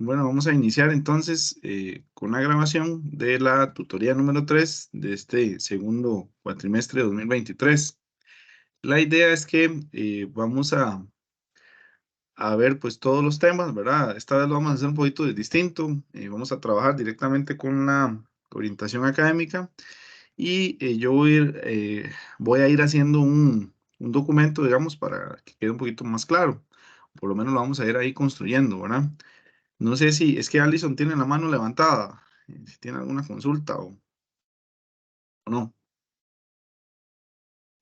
Bueno, vamos a iniciar entonces con la grabación de la tutoría número 3 de este segundo cuatrimestre de 2023. La idea es que vamos a ver pues todos los temas, ¿verdad? Esta vez lo vamos a hacer un poquito distinto. Vamos a trabajar directamente con la orientación académica y yo voy a ir haciendo un documento, digamos, para que quede un poquito más claro. Por lo menos lo vamos a ir ahí construyendo, ¿verdad? No sé si es que Allison tiene la mano levantada, si tiene alguna consulta o no.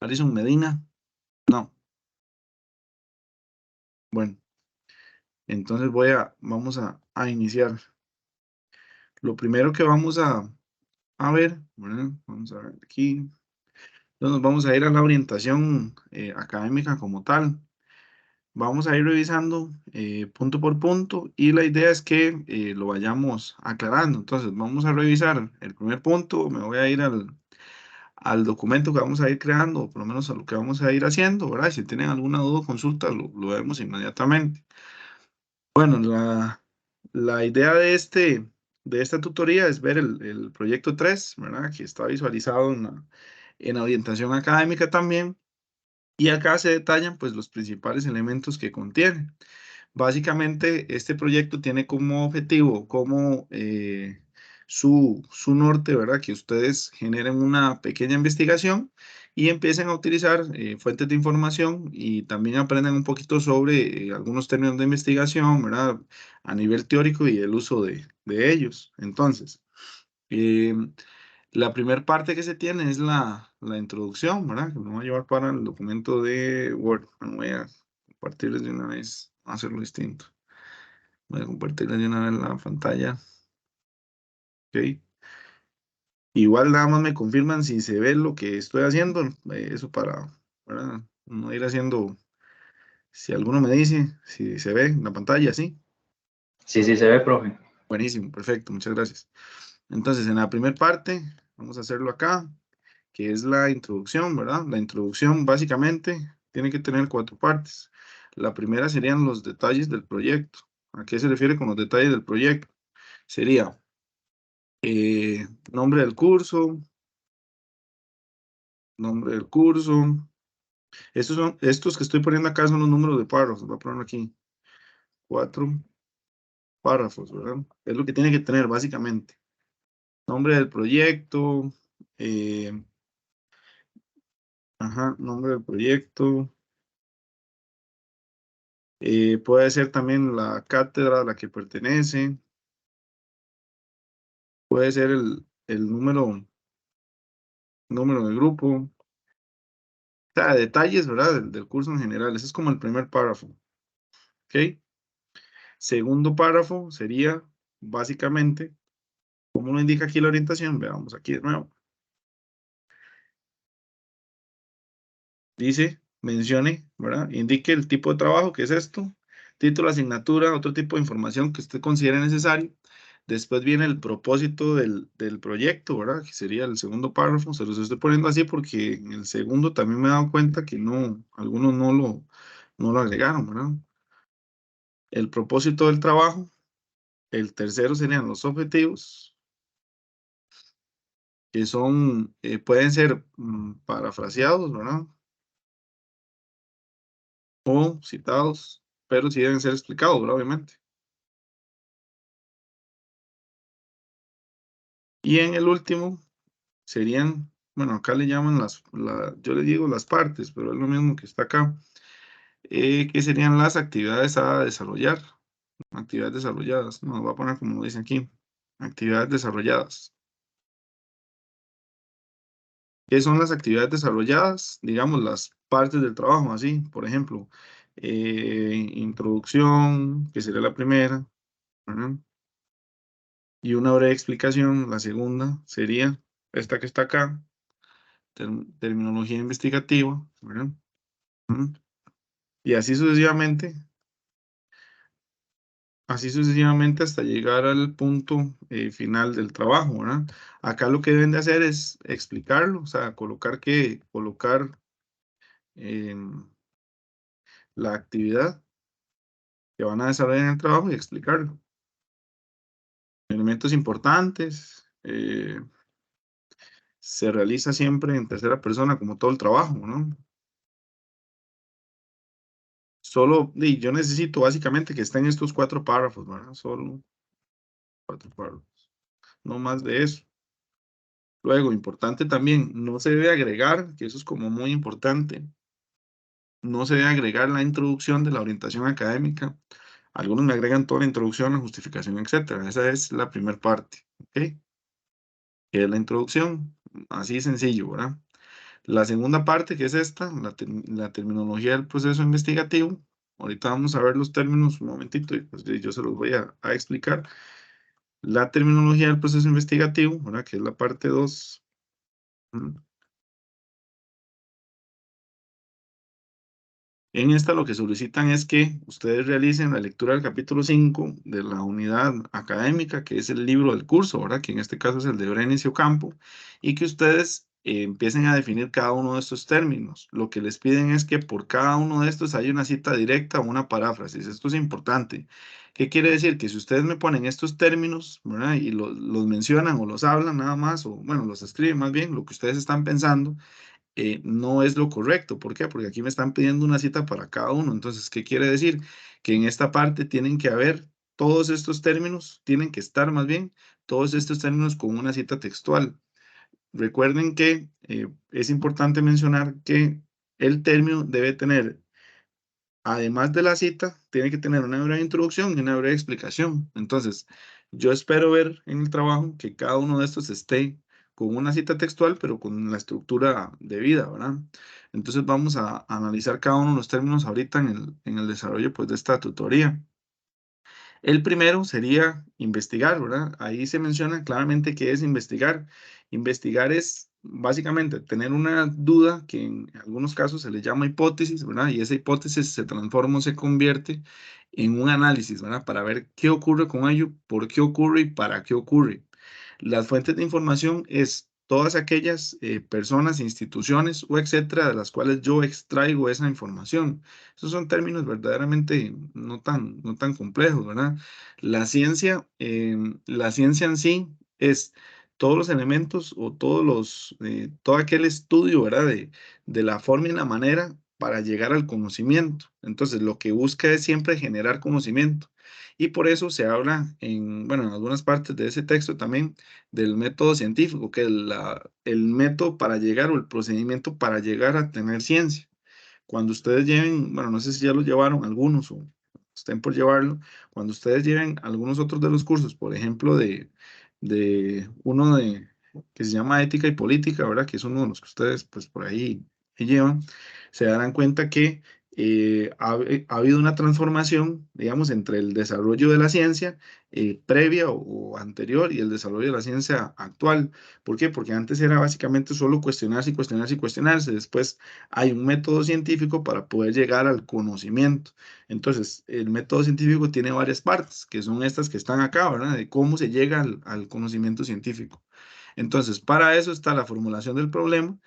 Allison Medina, no. Bueno, entonces vamos a iniciar. Lo primero que vamos a ver, ¿verdad? Vamos a ver aquí. Entonces nos vamos a ir a la orientación académica como tal. Vamos a ir revisando punto por punto y la idea es que lo vayamos aclarando. Entonces vamos a revisar el primer punto, me voy a ir al documento que vamos a ir creando, o por lo menos a lo que vamos a ir haciendo, ¿verdad? Si tienen alguna duda o consulta, lo vemos inmediatamente. Bueno, la idea de esta tutoría es ver el proyecto 3, ¿verdad? Que está visualizado en la orientación académica también. Y acá se detallan pues los principales elementos que contiene. Básicamente, este proyecto tiene como objetivo, como su norte, ¿verdad? Que ustedes generen una pequeña investigación y empiecen a utilizar fuentes de información y también aprendan un poquito sobre algunos términos de investigación, ¿verdad? A nivel teórico y el uso de ellos. Entonces, eh, la primera parte que se tiene es la introducción, ¿verdad? Que me voy a llevar para el documento de Word. Bueno, voy a compartirles de una vez, hacerlo distinto. Voy a compartirles de una vez la pantalla. Ok. Igual nada más me confirman si se ve lo que estoy haciendo. Eso para, ¿verdad? No ir haciendo, si alguno me dice, si se ve en la pantalla, sí. Sí, sí se ve, profe. Buenísimo, perfecto, muchas gracias. Entonces, en la primera parte, vamos a hacerlo acá, que es la introducción, ¿verdad? La introducción básicamente tiene que tener 4 partes. La primera serían los detalles del proyecto. ¿A qué se refiere con los detalles del proyecto? Sería nombre del curso, nombre del curso. Estos que estoy poniendo acá son los números de párrafos. Voy a poner aquí 4 párrafos, ¿verdad? Es lo que tiene que tener básicamente. Nombre del proyecto, eh, ajá, nombre del proyecto. Puede ser también la cátedra a la que pertenece. Puede ser el número del grupo. O sea, detalles, ¿verdad? Del curso en general. Ese es como el primer párrafo. ¿Ok? Segundo párrafo sería básicamente, como lo indica aquí la orientación, veamos aquí de nuevo. Dice, mencione, ¿verdad? Indique el tipo de trabajo, que es esto, título, asignatura, otro tipo de información que usted considere necesario. Después viene el propósito del proyecto, ¿verdad? Que sería el segundo párrafo. Se los estoy poniendo así porque en el segundo también me he dado cuenta que no, algunos no lo agregaron, ¿verdad? El propósito del trabajo. El tercero serían los objetivos, que son, pueden ser parafraseados, ¿verdad? O citados, pero sí deben ser explicados, ¿verdad? Obviamente. Y en el último serían, bueno, acá le llaman yo le digo las partes, pero es lo mismo que está acá, que serían las actividades a desarrollar, actividades desarrolladas, no, voy a poner como dice aquí, actividades desarrolladas. ¿Qué son las actividades desarrolladas? Digamos, las partes del trabajo, así, por ejemplo, introducción, que sería la primera, ¿verdad? Y una breve explicación, la segunda sería esta que está acá, terminología investigativa, ¿verdad? Ujú. Y así sucesivamente hasta llegar al punto final del trabajo, ¿verdad? Acá lo que deben de hacer es explicarlo, o sea, colocar em, la actividad que van a desarrollar en el trabajo y explicarlo. elementos importantes. Se realiza siempre en tercera persona, como todo el trabajo, ¿no? Solo, y yo necesito básicamente que estén estos 4 párrafos, ¿verdad? Solo 4 párrafos, no más de eso. Luego, importante también, no se debe agregar, que eso es como muy importante, no se debe agregar la introducción de la orientación académica. Algunos me agregan toda la introducción, la justificación, etcétera. Esa es la primera parte, ¿ok? Que es la introducción, así sencillo, ¿verdad? La segunda parte, que es esta, la terminología del proceso investigativo. Ahorita vamos a ver los términos un momentito y pues yo se los voy a explicar. La terminología del proceso investigativo, ¿verdad? Que es la parte 2. En esta lo que solicitan es que ustedes realicen la lectura del capítulo 5 de la unidad académica, que es el libro del curso, ¿verdad? Que en este caso es el de Brenes y Ocampo, y que ustedes empiecen a definir cada uno de estos términos. Lo que les piden es que por cada uno de estos haya una cita directa o una paráfrasis. Esto es importante. ¿Qué quiere decir? Que si ustedes me ponen estos términos, ¿verdad? Y los mencionan o los hablan nada más, o bueno, los escriben más bien, lo que ustedes están pensando no es lo correcto. ¿Por qué? Porque aquí me están pidiendo una cita para cada uno. Entonces, ¿qué quiere decir? Que en esta parte tienen que haber todos estos términos, tienen que estar más bien todos estos términos con una cita textual. Recuerden que es importante mencionar que el término debe tener, además de la cita, tiene que tener una breve introducción y una breve explicación. Entonces, yo espero ver en el trabajo que cada uno de estos esté con una cita textual, pero con la estructura debida, ¿verdad? Entonces, vamos a analizar cada uno de los términos ahorita en el desarrollo pues, de esta tutoría. El primero sería investigar, ¿verdad? Ahí se menciona claramente qué es investigar. Investigar es básicamente tener una duda que en algunos casos se le llama hipótesis, ¿verdad? Y esa hipótesis se transforma o se convierte en un análisis, ¿verdad? Para ver qué ocurre con ello, por qué ocurre y para qué ocurre. Las fuentes de información es todas aquellas personas, instituciones o etcétera de las cuales yo extraigo esa información. Esos son términos verdaderamente no tan complejos, ¿verdad? La ciencia en sí es todos los elementos o todo aquel estudio, ¿verdad? De la forma y la manera para llegar al conocimiento. Entonces, lo que busca es siempre generar conocimiento. Y por eso se habla bueno, en algunas partes de ese texto también del método científico, que es el método para llegar o el procedimiento para llegar a tener ciencia. Cuando ustedes lleven, bueno, no sé si ya lo llevaron algunos o estén por llevarlo, cuando ustedes lleven algunos otros de los cursos, por ejemplo, de uno que se llama Ética y Política, ¿verdad? Que es uno de los que ustedes, pues, por ahí llevan, se darán cuenta que ha habido una transformación, digamos, entre el desarrollo de la ciencia previa o anterior y el desarrollo de la ciencia actual. ¿Por qué? Porque antes era básicamente solo cuestionarse y cuestionarse y cuestionarse. Después hay un método científico para poder llegar al conocimiento. Entonces, el método científico tiene varias partes, que son estas que están acá, ¿verdad? De cómo se llega al conocimiento científico. Entonces, para eso está la formulación del problema,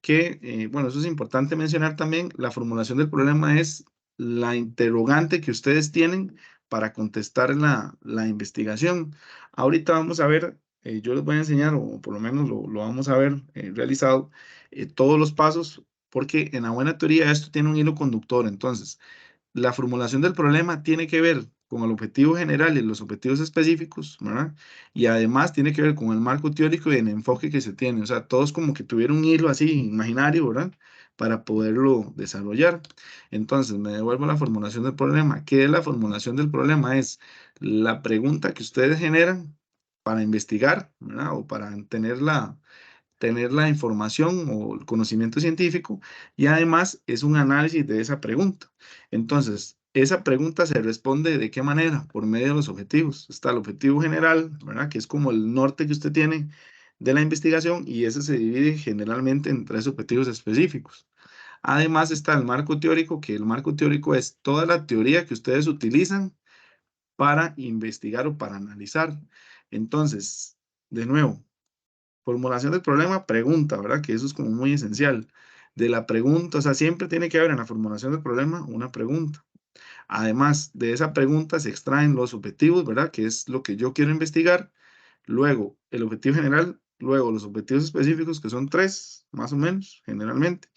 que, bueno, eso es importante mencionar también, la formulación del problema es la interrogante que ustedes tienen para contestar la investigación. Ahorita vamos a ver, yo les voy a enseñar, o por lo menos lo vamos a ver realizado, todos los pasos, porque en la buena teoría esto tiene un hilo conductor. Entonces, la formulación del problema tiene que ver con el objetivo general y los objetivos específicos, ¿verdad? Y además tiene que ver con el marco teórico y el enfoque que se tiene. O sea, todos como que tuvieron un hilo así imaginario, ¿verdad? Para poderlo desarrollar. Entonces, me devuelvo a la formulación del problema. ¿Qué es la formulación del problema? Es la pregunta que ustedes generan para investigar, ¿verdad? O para tener la información o el conocimiento científico y además es un análisis de esa pregunta. Entonces, esa pregunta se responde de qué manera? Por medio de los objetivos. Está el objetivo general, ¿verdad? Que es como el norte que usted tiene de la investigación y ese se divide generalmente en 3 objetivos específicos. Además está el marco teórico, que el marco teórico es toda la teoría que ustedes utilizan para investigar o para analizar. Entonces, de nuevo, formulación del problema, pregunta, ¿verdad? Que eso es como muy esencial. De la pregunta, o sea, siempre tiene que haber en la formulación del problema una pregunta. Además de esa pregunta se extraen los objetivos, ¿verdad? Que es lo que yo quiero investigar. Luego, el objetivo general, luego los objetivos específicos, que son 3, más o menos, generalmente.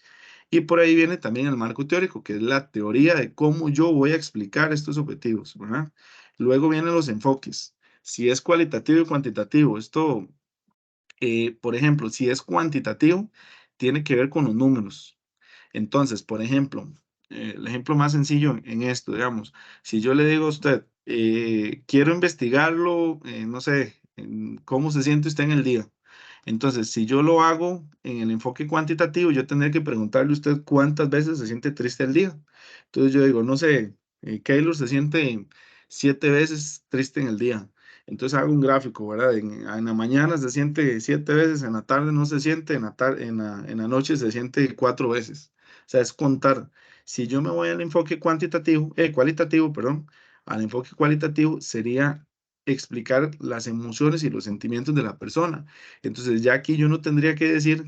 Y por ahí viene también el marco teórico, que es la teoría de cómo yo voy a explicar estos objetivos, ¿verdad? Luego vienen los enfoques. Si es cualitativo y cuantitativo, esto, por ejemplo, si es cuantitativo, tiene que ver con los números. Entonces, por ejemplo, el ejemplo más sencillo en esto, digamos, si yo le digo a usted, quiero investigarlo, no sé, en cómo se siente usted en el día. Entonces, si yo lo hago en el enfoque cuantitativo, yo tendría que preguntarle a usted cuántas veces se siente triste al día. Entonces yo digo, no sé, Keylor se siente 7 veces triste en el día. Entonces hago un gráfico, ¿verdad? En la mañana se siente 7 veces, en la tarde no se siente, en la noche se siente 4 veces. O sea, es contar. Si yo me voy al enfoque cualitativo, perdón, al enfoque cualitativo sería explicar las emociones y los sentimientos de la persona. Entonces ya aquí yo no tendría que decir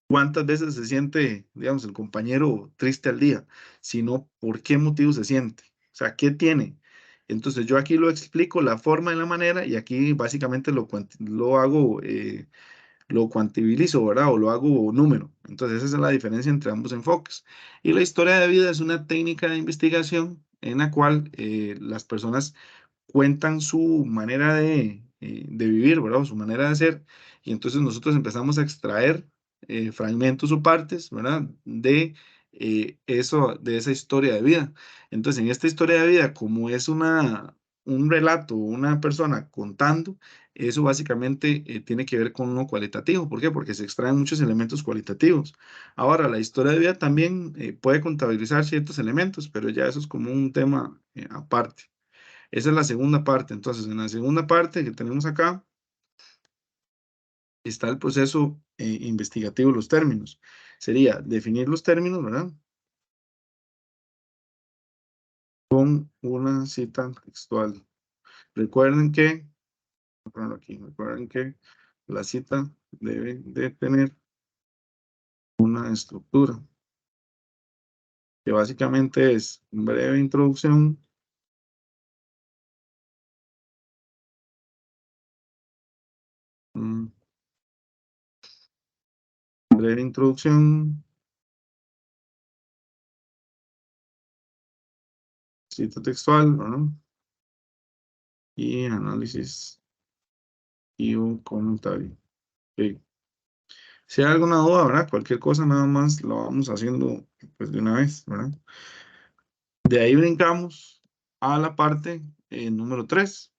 cuántas veces se siente, digamos, el compañero triste al día, sino por qué motivo se siente. O sea, ¿qué tiene? Entonces yo aquí lo explico, la forma y la manera, y aquí básicamente lo hago, lo cuantibilizo, ¿verdad? O lo hago número. Entonces esa es la diferencia entre ambos enfoques. Y la historia de vida es una técnica de investigación en la cual las personas cuentan su manera de vivir, ¿verdad? O su manera de ser. Y entonces nosotros empezamos a extraer fragmentos o partes, ¿verdad? De esa historia de vida. Entonces, en esta historia de vida, como es un relato, una persona contando, eso básicamente tiene que ver con lo cualitativo. ¿Por qué? Porque se extraen muchos elementos cualitativos. Ahora, la historia de vida también puede contabilizar ciertos elementos, pero ya eso es como un tema aparte. Esa es la segunda parte. Entonces, en la segunda parte que tenemos acá está el proceso investigativo, los términos. Sería definir los términos, ¿verdad? Con una cita textual. Recuerden que, voy a ponerlo aquí, recuerden que la cita debe de tener una estructura, que básicamente es breve introducción, mm, breve introducción, cita textual, ¿verdad? Y análisis y un comentario. Ok. Si hay alguna duda, ¿verdad? Cualquier cosa nada más lo vamos haciendo pues de una vez, ¿verdad? De ahí brincamos a la parte número 3,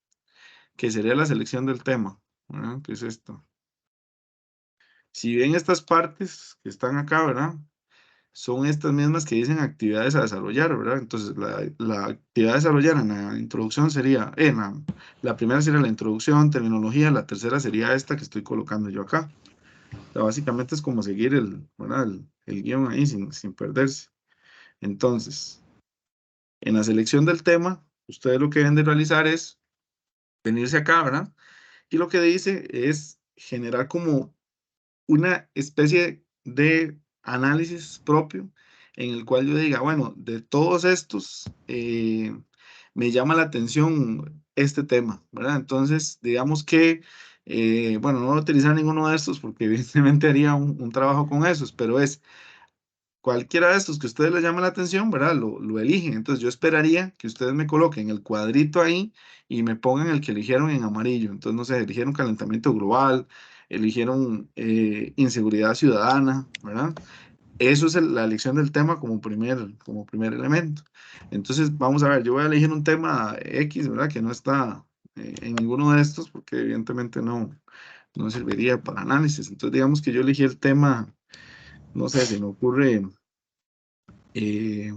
que sería la selección del tema, ¿verdad? ¿Qué es esto? Si bien estas partes que están acá, ¿verdad? Son estas mismas que dicen actividades a desarrollar, ¿verdad? Entonces, la actividad a desarrollar en la introducción sería, la primera sería la introducción, terminología, la tercera sería esta que estoy colocando yo acá. O sea, básicamente es como seguir ¿verdad? El guión ahí sin perderse. Entonces, en la selección del tema, ustedes lo que deben de realizar es venirse acá, ¿verdad? Y lo que dice es generar como una especie de análisis propio en el cual yo diga, bueno, de todos estos, me llama la atención este tema, ¿verdad? Entonces, digamos que, bueno, no voy a utilizar ninguno de estos porque evidentemente haría un trabajo con esos, pero es cualquiera de estos que a ustedes les llame la atención, ¿verdad? Lo eligen. Entonces yo esperaría que ustedes me coloquen el cuadrito ahí y me pongan el que eligieron en amarillo. Entonces, no sé, eligieron calentamiento global, eligieron inseguridad ciudadana, ¿verdad? Eso es la elección del tema como primer elemento. Entonces, vamos a ver, yo voy a elegir un tema X, ¿verdad? Que no está en ninguno de estos porque evidentemente no serviría para análisis. Entonces, digamos que yo elegí el tema, no sé, se me ocurre eh,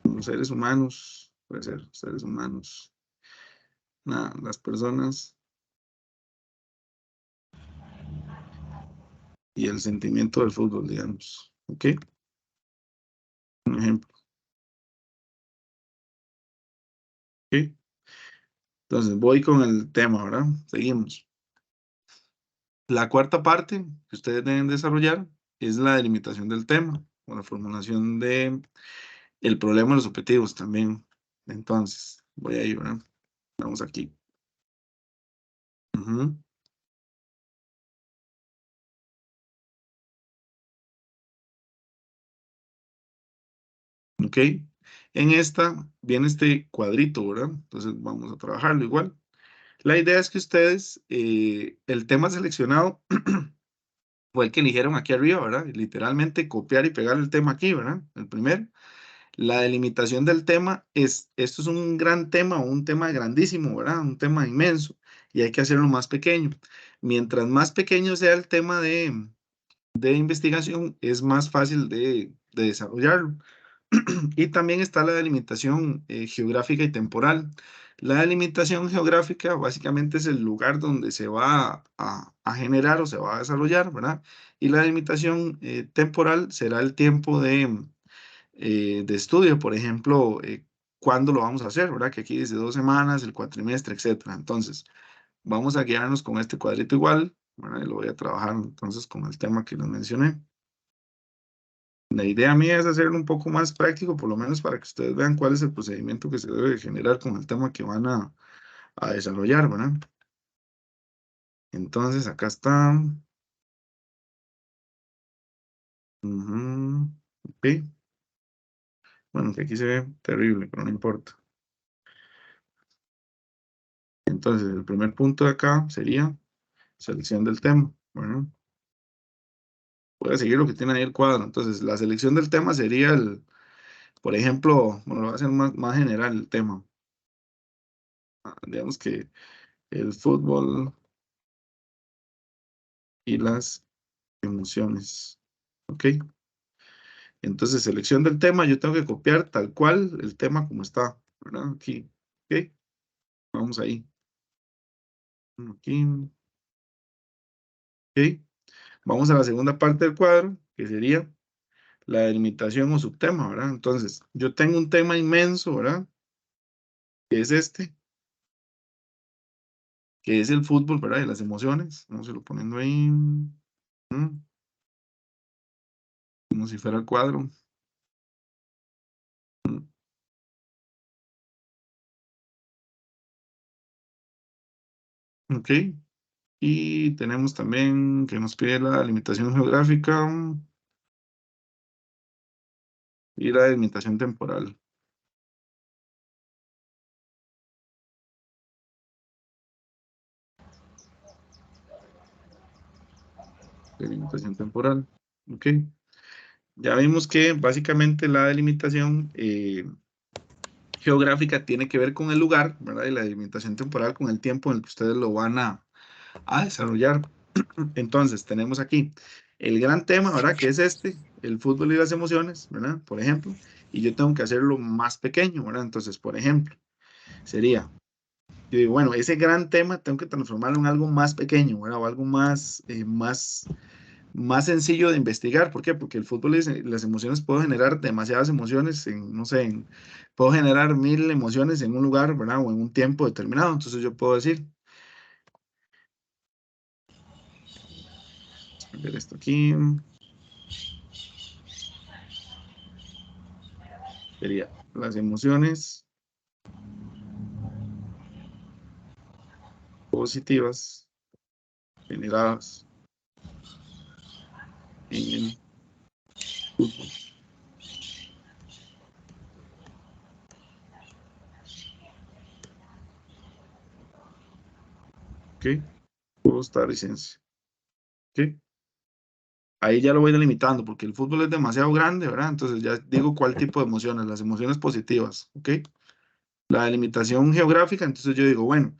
los seres humanos, puede ser seres humanos, las personas y el sentimiento del fútbol, digamos. ¿Ok? Un ejemplo. ¿Ok? Entonces voy con el tema, ¿verdad? Seguimos. La cuarta parte que ustedes deben desarrollar es la delimitación del tema. o la formulación de el problema de los objetivos también. Entonces, voy a ir, ¿verdad? Vamos aquí. Ok. En esta viene este cuadrito, ¿verdad? Entonces vamos a trabajarlo igual. La idea es que ustedes, el tema seleccionado fue el que eligieron aquí arriba, ¿verdad? Literalmente copiar y pegar el tema aquí, ¿verdad? El primero. La delimitación del tema esto es un gran tema, un tema grandísimo, ¿verdad? Un tema inmenso y hay que hacerlo más pequeño. Mientras más pequeño sea el tema de investigación, es más fácil de desarrollarlo. Y también está la delimitación geográfica y temporal. La delimitación geográfica básicamente es el lugar donde se va a generar o se va a desarrollar, ¿verdad? Y la delimitación temporal será el tiempo de estudio, por ejemplo, cuándo lo vamos a hacer, ¿verdad? Que aquí dice 2 semanas, el cuatrimestre, etcétera. Entonces, vamos a guiarnos con este cuadrito igual, ¿verdad? Y lo voy a trabajar entonces con el tema que les mencioné. La idea mía es hacerlo un poco más práctico, por lo menos para que ustedes vean cuál es el procedimiento que se debe generar con el tema que van a desarrollar, ¿verdad? Entonces, acá está. Ok. Bueno, que aquí se ve terrible, pero no importa. Entonces, el primer punto de acá sería selección del tema, ¿verdad? Voy a seguir lo que tiene ahí el cuadro. Entonces, la selección del tema sería por ejemplo, bueno, lo voy a hacer más general el tema. Digamos que el fútbol y las emociones. ¿Ok? Entonces, selección del tema, yo tengo que copiar tal cual el tema como está, ¿verdad? Aquí. ¿Ok? Vamos ahí. Aquí. ¿Ok? Vamos a la segunda parte del cuadro, que sería la delimitación o subtema, ¿verdad? Entonces, yo tengo un tema inmenso, ¿verdad? Que es este, que es el fútbol, ¿verdad? Y las emociones. Vamos a irlo poniendo ahí. Como si fuera el cuadro. Ok. Y tenemos también que nos pide la limitación geográfica y la delimitación temporal. Delimitación temporal. Ok. Ya vimos que básicamente la delimitación geográfica tiene que ver con el lugar, ¿verdad? Y la delimitación temporal con el tiempo en el que ustedes lo van a desarrollar. Entonces, tenemos aquí el gran tema, ¿verdad? Que es este, el fútbol y las emociones, ¿verdad? Por ejemplo, y yo tengo que hacerlo más pequeño, ¿verdad? Entonces, por ejemplo, sería, yo digo, bueno, ese gran tema tengo que transformarlo en algo más pequeño, ¿verdad? O algo más sencillo de investigar. ¿Por qué? Porque el fútbol y las emociones puedo generar demasiadas emociones no sé, puedo generar 1000 emociones en un lugar, ¿verdad? O en un tiempo determinado. Entonces yo puedo decir, a ver esto aquí, sería las emociones positivas generadas en el fútbol. ¿Ok? Costarricense. ¿Ok? Ahí ya lo voy delimitando porque el fútbol es demasiado grande, ¿verdad? Entonces ya digo cuál tipo de emociones, las emociones positivas, ¿ok? La delimitación geográfica, entonces yo digo, bueno,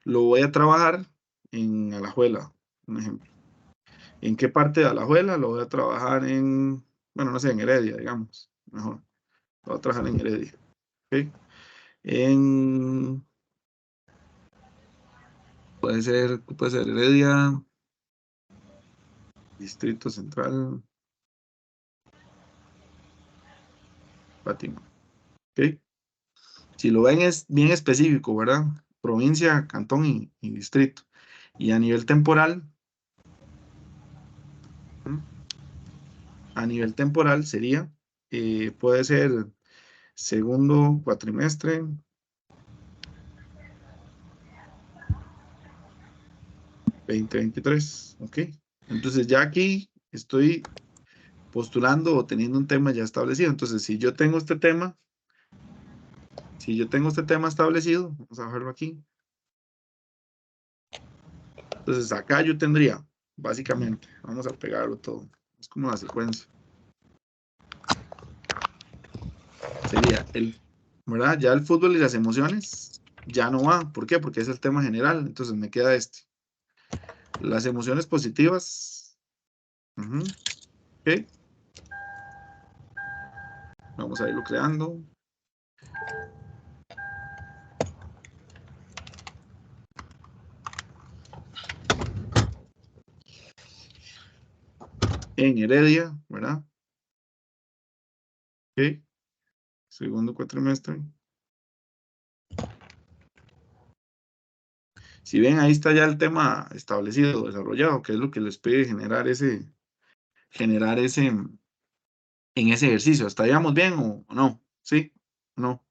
lo voy a trabajar en Alajuela, un ejemplo. ¿En qué parte de Alajuela? Lo voy a trabajar bueno, no sé, en Heredia, digamos, mejor. Lo voy a trabajar en Heredia, ¿ok? En, puede ser Heredia, Distrito Central, Fátima, ¿ok? Si lo ven es bien específico, ¿verdad? Provincia, cantón y distrito. Y a nivel temporal, a nivel temporal sería, puede ser segundo cuatrimestre, 2023, ¿ok? Entonces ya aquí estoy postulando o teniendo un tema ya establecido. Entonces, si yo tengo este tema establecido, vamos a dejarlo aquí. Entonces, acá yo tendría, básicamente, vamos a pegarlo todo. Es como la secuencia. Sería ¿verdad? Ya el fútbol y las emociones ya no va. ¿Por qué? Porque es el tema general. Entonces, me queda este. Las emociones positivas. Ok. Vamos a irlo creando. En Heredia, ¿verdad? Ok. Segundo cuatrimestre. Si ven, ahí está ya el tema establecido, desarrollado, que es lo que les pide generar ese, en ese ejercicio. ¿Estaríamos bien o no? ¿Sí? ¿No?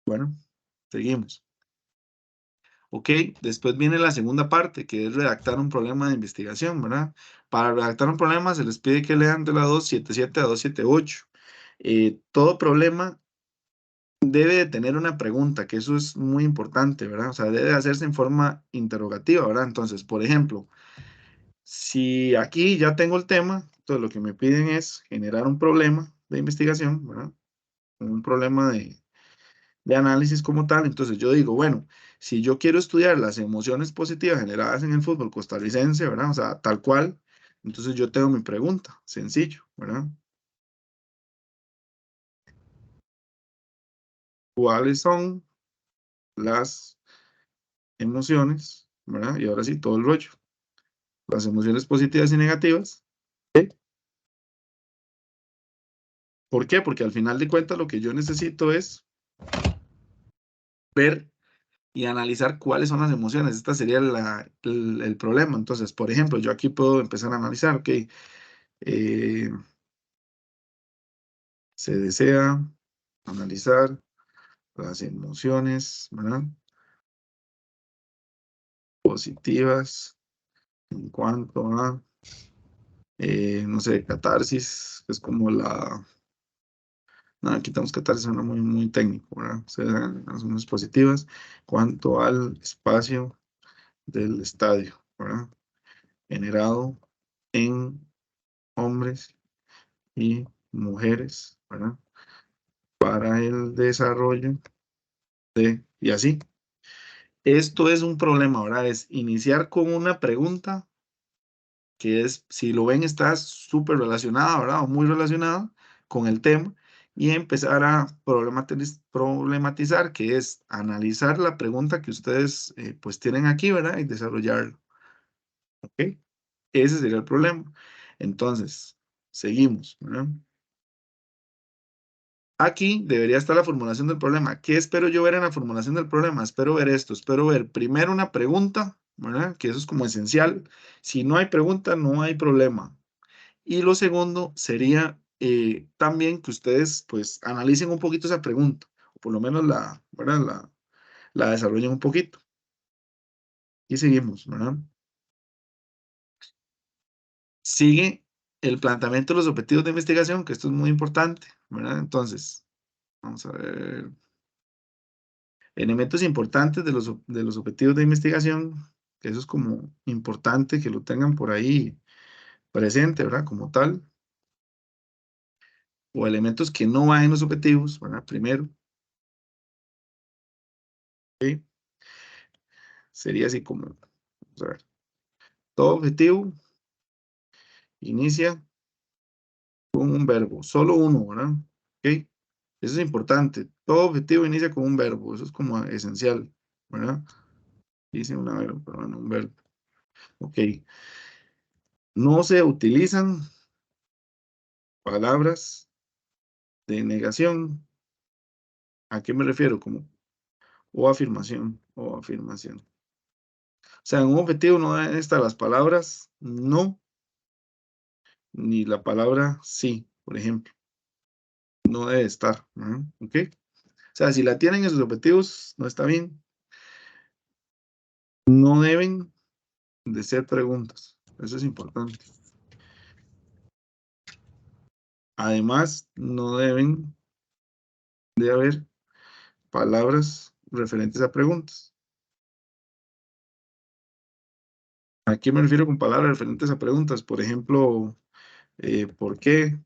Bueno, seguimos. Ok, después viene la segunda parte, que es redactar un problema de investigación, ¿verdad? Para redactar un problema se les pide que lean de la 277 a 278. Todo problema debe de tener una pregunta, que eso es muy importante, ¿verdad? O sea, debe hacerse en forma interrogativa, ¿verdad? Entonces, por ejemplo, si aquí ya tengo el tema, entonces lo que me piden es generar un problema de investigación, ¿verdad? Un problema de análisis como tal. Entonces yo digo, bueno, si yo quiero estudiar las emociones positivas generadas en el fútbol costarricense, ¿verdad? O sea, tal cual, entonces yo tengo mi pregunta, sencillo, ¿verdad? ¿Cuáles son las emociones, ¿verdad? Y ahora sí, todo el rollo. Las emociones positivas y negativas. ¿Sí? ¿Por qué? Porque al final de cuentas lo que yo necesito es ver y analizar cuáles son las emociones. Este sería el problema. Entonces, por ejemplo, yo aquí puedo empezar a analizar, ok, se desea analizar las emociones, ¿verdad? Positivas en cuanto a, no sé, catarsis, que es como no, quitamos catarsis, suena muy, muy técnico, ¿verdad? O sea, las emociones positivas en cuanto al espacio del estadio, ¿verdad? Generado en hombres y mujeres, ¿verdad? Para el desarrollo y así. Esto es un problema, ¿verdad? Es iniciar con una pregunta que es, si lo ven, está súper relacionada, ¿verdad? O muy relacionada con el tema y empezar a problematizar, que es analizar la pregunta que ustedes pues tienen aquí, ¿verdad? Y desarrollarlo, ¿ok? Ese sería el problema. Entonces, seguimos, ¿verdad? Aquí debería estar la formulación del problema. ¿Qué espero yo ver en la formulación del problema? Espero ver esto, espero ver primero una pregunta, ¿verdad? Que eso es como esencial. Si no hay pregunta, no hay problema. Y lo segundo sería también que ustedes pues analicen un poquito esa pregunta, o por lo menos ¿verdad? La desarrollen un poquito. Y seguimos, ¿verdad? Sigue el planteamiento de los objetivos de investigación, que esto es muy importante, ¿verdad? Entonces, vamos a ver. Elementos importantes de los objetivos de investigación, que eso es como importante que lo tengan por ahí presente, ¿verdad? Como tal. O elementos que no van en los objetivos, ¿verdad? Primero, ¿sí? Sería así como, vamos a ver, todo objetivo inicia con un verbo, solo uno, ¿verdad? ¿Ok? Eso es importante. Todo objetivo inicia con un verbo, eso es como esencial, ¿verdad? Dice una verbo, pero bueno, un verbo. Ok. No se utilizan palabras de negación. ¿A qué me refiero? Como o afirmación, o afirmación. sea, en un objetivo no deben estar las palabras no, ni la palabra sí, por ejemplo. No debe estar, ¿verdad? ¿Ok? O sea, si la tienen en sus objetivos, no está bien. No deben de ser preguntas. Eso es importante. Además, no deben de haber palabras referentes a preguntas. ¿A qué me refiero con palabras referentes a preguntas? Por ejemplo, ¿por qué?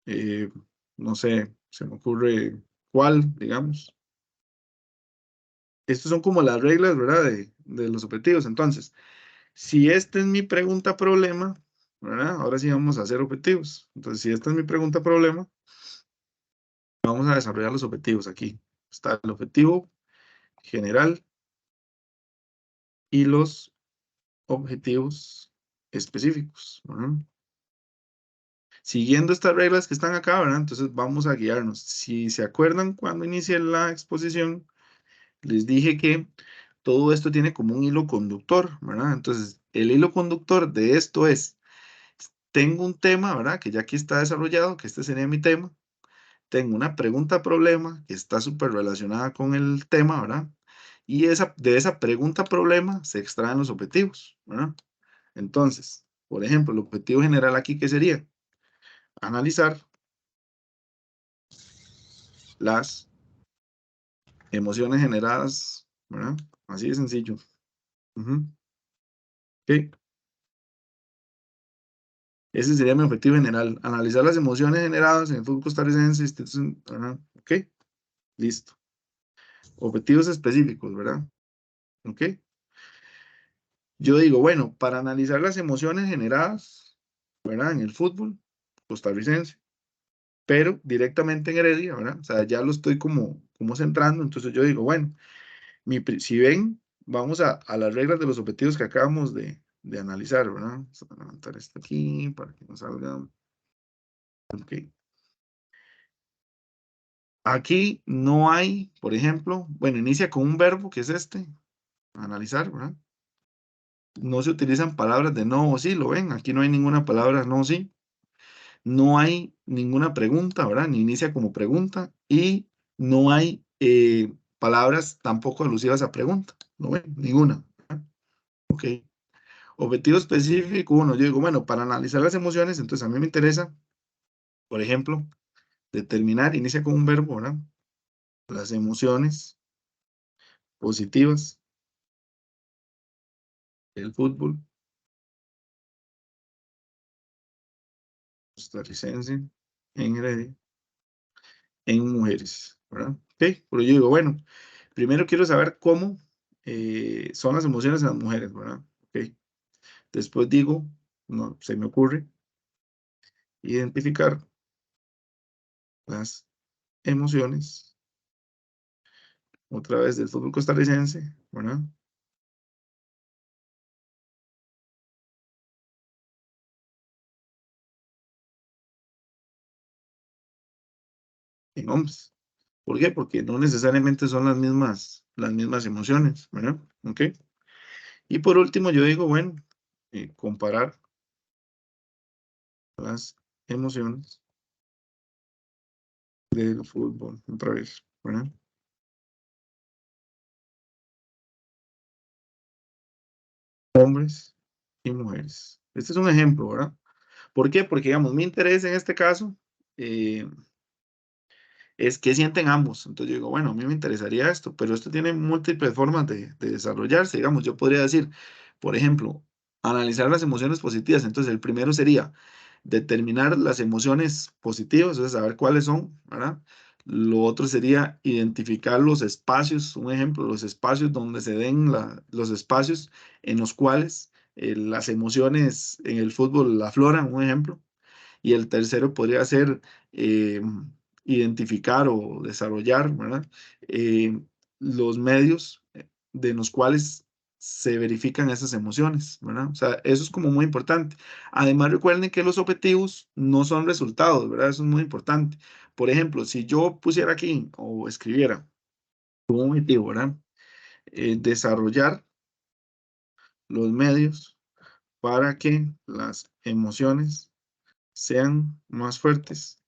Eh, no sé, se me ocurre cuál, digamos. Estas son como las reglas, ¿verdad? De los objetivos. Entonces, si esta es mi pregunta problema, ¿verdad? Ahora sí vamos a hacer objetivos. Entonces, si esta es mi pregunta problema, vamos a desarrollar los objetivos aquí. Está el objetivo general y los objetivos específicos, ¿verdad? Siguiendo estas reglas que están acá, ¿verdad? Entonces vamos a guiarnos. Si se acuerdan cuando inicié la exposición, les dije que todo esto tiene como un hilo conductor, ¿verdad? Entonces, el hilo conductor de esto es, tengo un tema, ¿verdad? Que ya aquí está desarrollado, que este sería mi tema. Tengo una pregunta problema que está súper relacionada con el tema, ¿verdad? Y de esa pregunta problema se extraen los objetivos, ¿verdad? Entonces, por ejemplo, el objetivo general aquí, ¿qué sería? Analizar las emociones generadas, ¿verdad? Así de sencillo. Ujú. Ok. Ese sería mi objetivo general, analizar las emociones generadas en el fútbol costarricense, ¿verdad? Ok, listo. Objetivos específicos, ¿verdad? Ok. Yo digo, bueno, para analizar las emociones generadas, ¿verdad? En el fútbol costarricense, pero directamente en Heredia, ¿verdad? O sea, ya lo estoy como centrando, entonces yo digo, bueno, si ven, vamos a las reglas de los objetivos que acabamos de analizar, ¿verdad? Vamos a levantar esto aquí para que nos salga. Ok. Aquí no hay, por ejemplo, bueno, inicia con un verbo que es este, analizar, ¿verdad? No se utilizan palabras de no o sí, ¿lo ven? Aquí no hay ninguna palabra no o sí. No hay ninguna pregunta, ¿verdad? Ni inicia como pregunta y no hay palabras tampoco alusivas a pregunta, ¿lo ven? Ninguna. ¿Verdad? Ok. Objetivo específico, uno, yo digo, bueno, para analizar las emociones, entonces a mí me interesa, por ejemplo, determinar, inicia con un verbo, ¿verdad? Las emociones positivas del fútbol costarricense en Heredia, en mujeres, ¿verdad? Ok, pero yo digo, bueno, primero quiero saber cómo son las emociones en las mujeres, ¿verdad? Ok, después digo, no, se me ocurre identificar las emociones, otra vez del fútbol costarricense, ¿verdad? En hombres. ¿Por qué? Porque no necesariamente son las mismas emociones, ¿verdad? Ok. Y por último, yo digo, bueno, comparar las emociones del fútbol, otra vez, ¿verdad? Hombres y mujeres. Este es un ejemplo, ¿verdad? ¿Por qué? Porque, digamos, mi interés en este caso eh, es qué sienten ambos. Entonces yo digo, bueno, a mí me interesaría esto, pero esto tiene múltiples formas de desarrollarse. Digamos, yo podría decir, por ejemplo, analizar las emociones positivas. Entonces el primero sería determinar las emociones positivas, o sea, saber cuáles son, ¿verdad? Lo otro sería identificar los espacios, un ejemplo, los espacios donde se den los espacios en los cuales las emociones en el fútbol afloran, un ejemplo. Y el tercero podría ser eh, identificar o desarrollar, ¿verdad? Los medios de los cuales se verifican esas emociones, ¿verdad? O sea, eso es como muy importante. Además, recuerden que los objetivos no son resultados, ¿verdad? Eso es muy importante. Por ejemplo, si yo pusiera aquí o escribiera un objetivo, ¿verdad? desarrollar los medios para que las emociones sean más fuertes.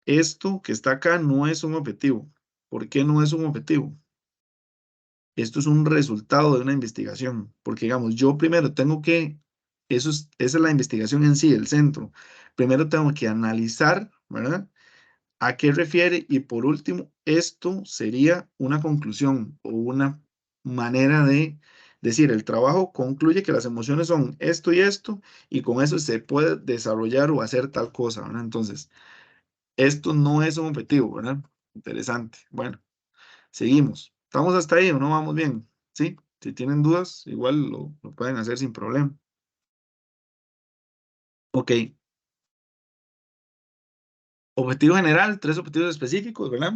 Esto que está acá no es un objetivo. ¿Por qué no es un objetivo? Esto es un resultado de una investigación, porque digamos, yo primero tengo que, esa es la investigación en sí, el centro. Primero tengo que analizar, ¿verdad? ¿A qué refiere? Y por último, esto sería una conclusión o una manera de decir, el trabajo concluye que las emociones son esto y con eso se puede desarrollar o hacer tal cosa, ¿verdad? Entonces, esto no es un objetivo, ¿verdad? Interesante. Bueno, seguimos. ¿Estamos hasta ahí o no vamos bien? ¿Sí? Si tienen dudas, igual lo pueden hacer sin problema. Ok. Objetivo general, tres objetivos específicos, ¿verdad?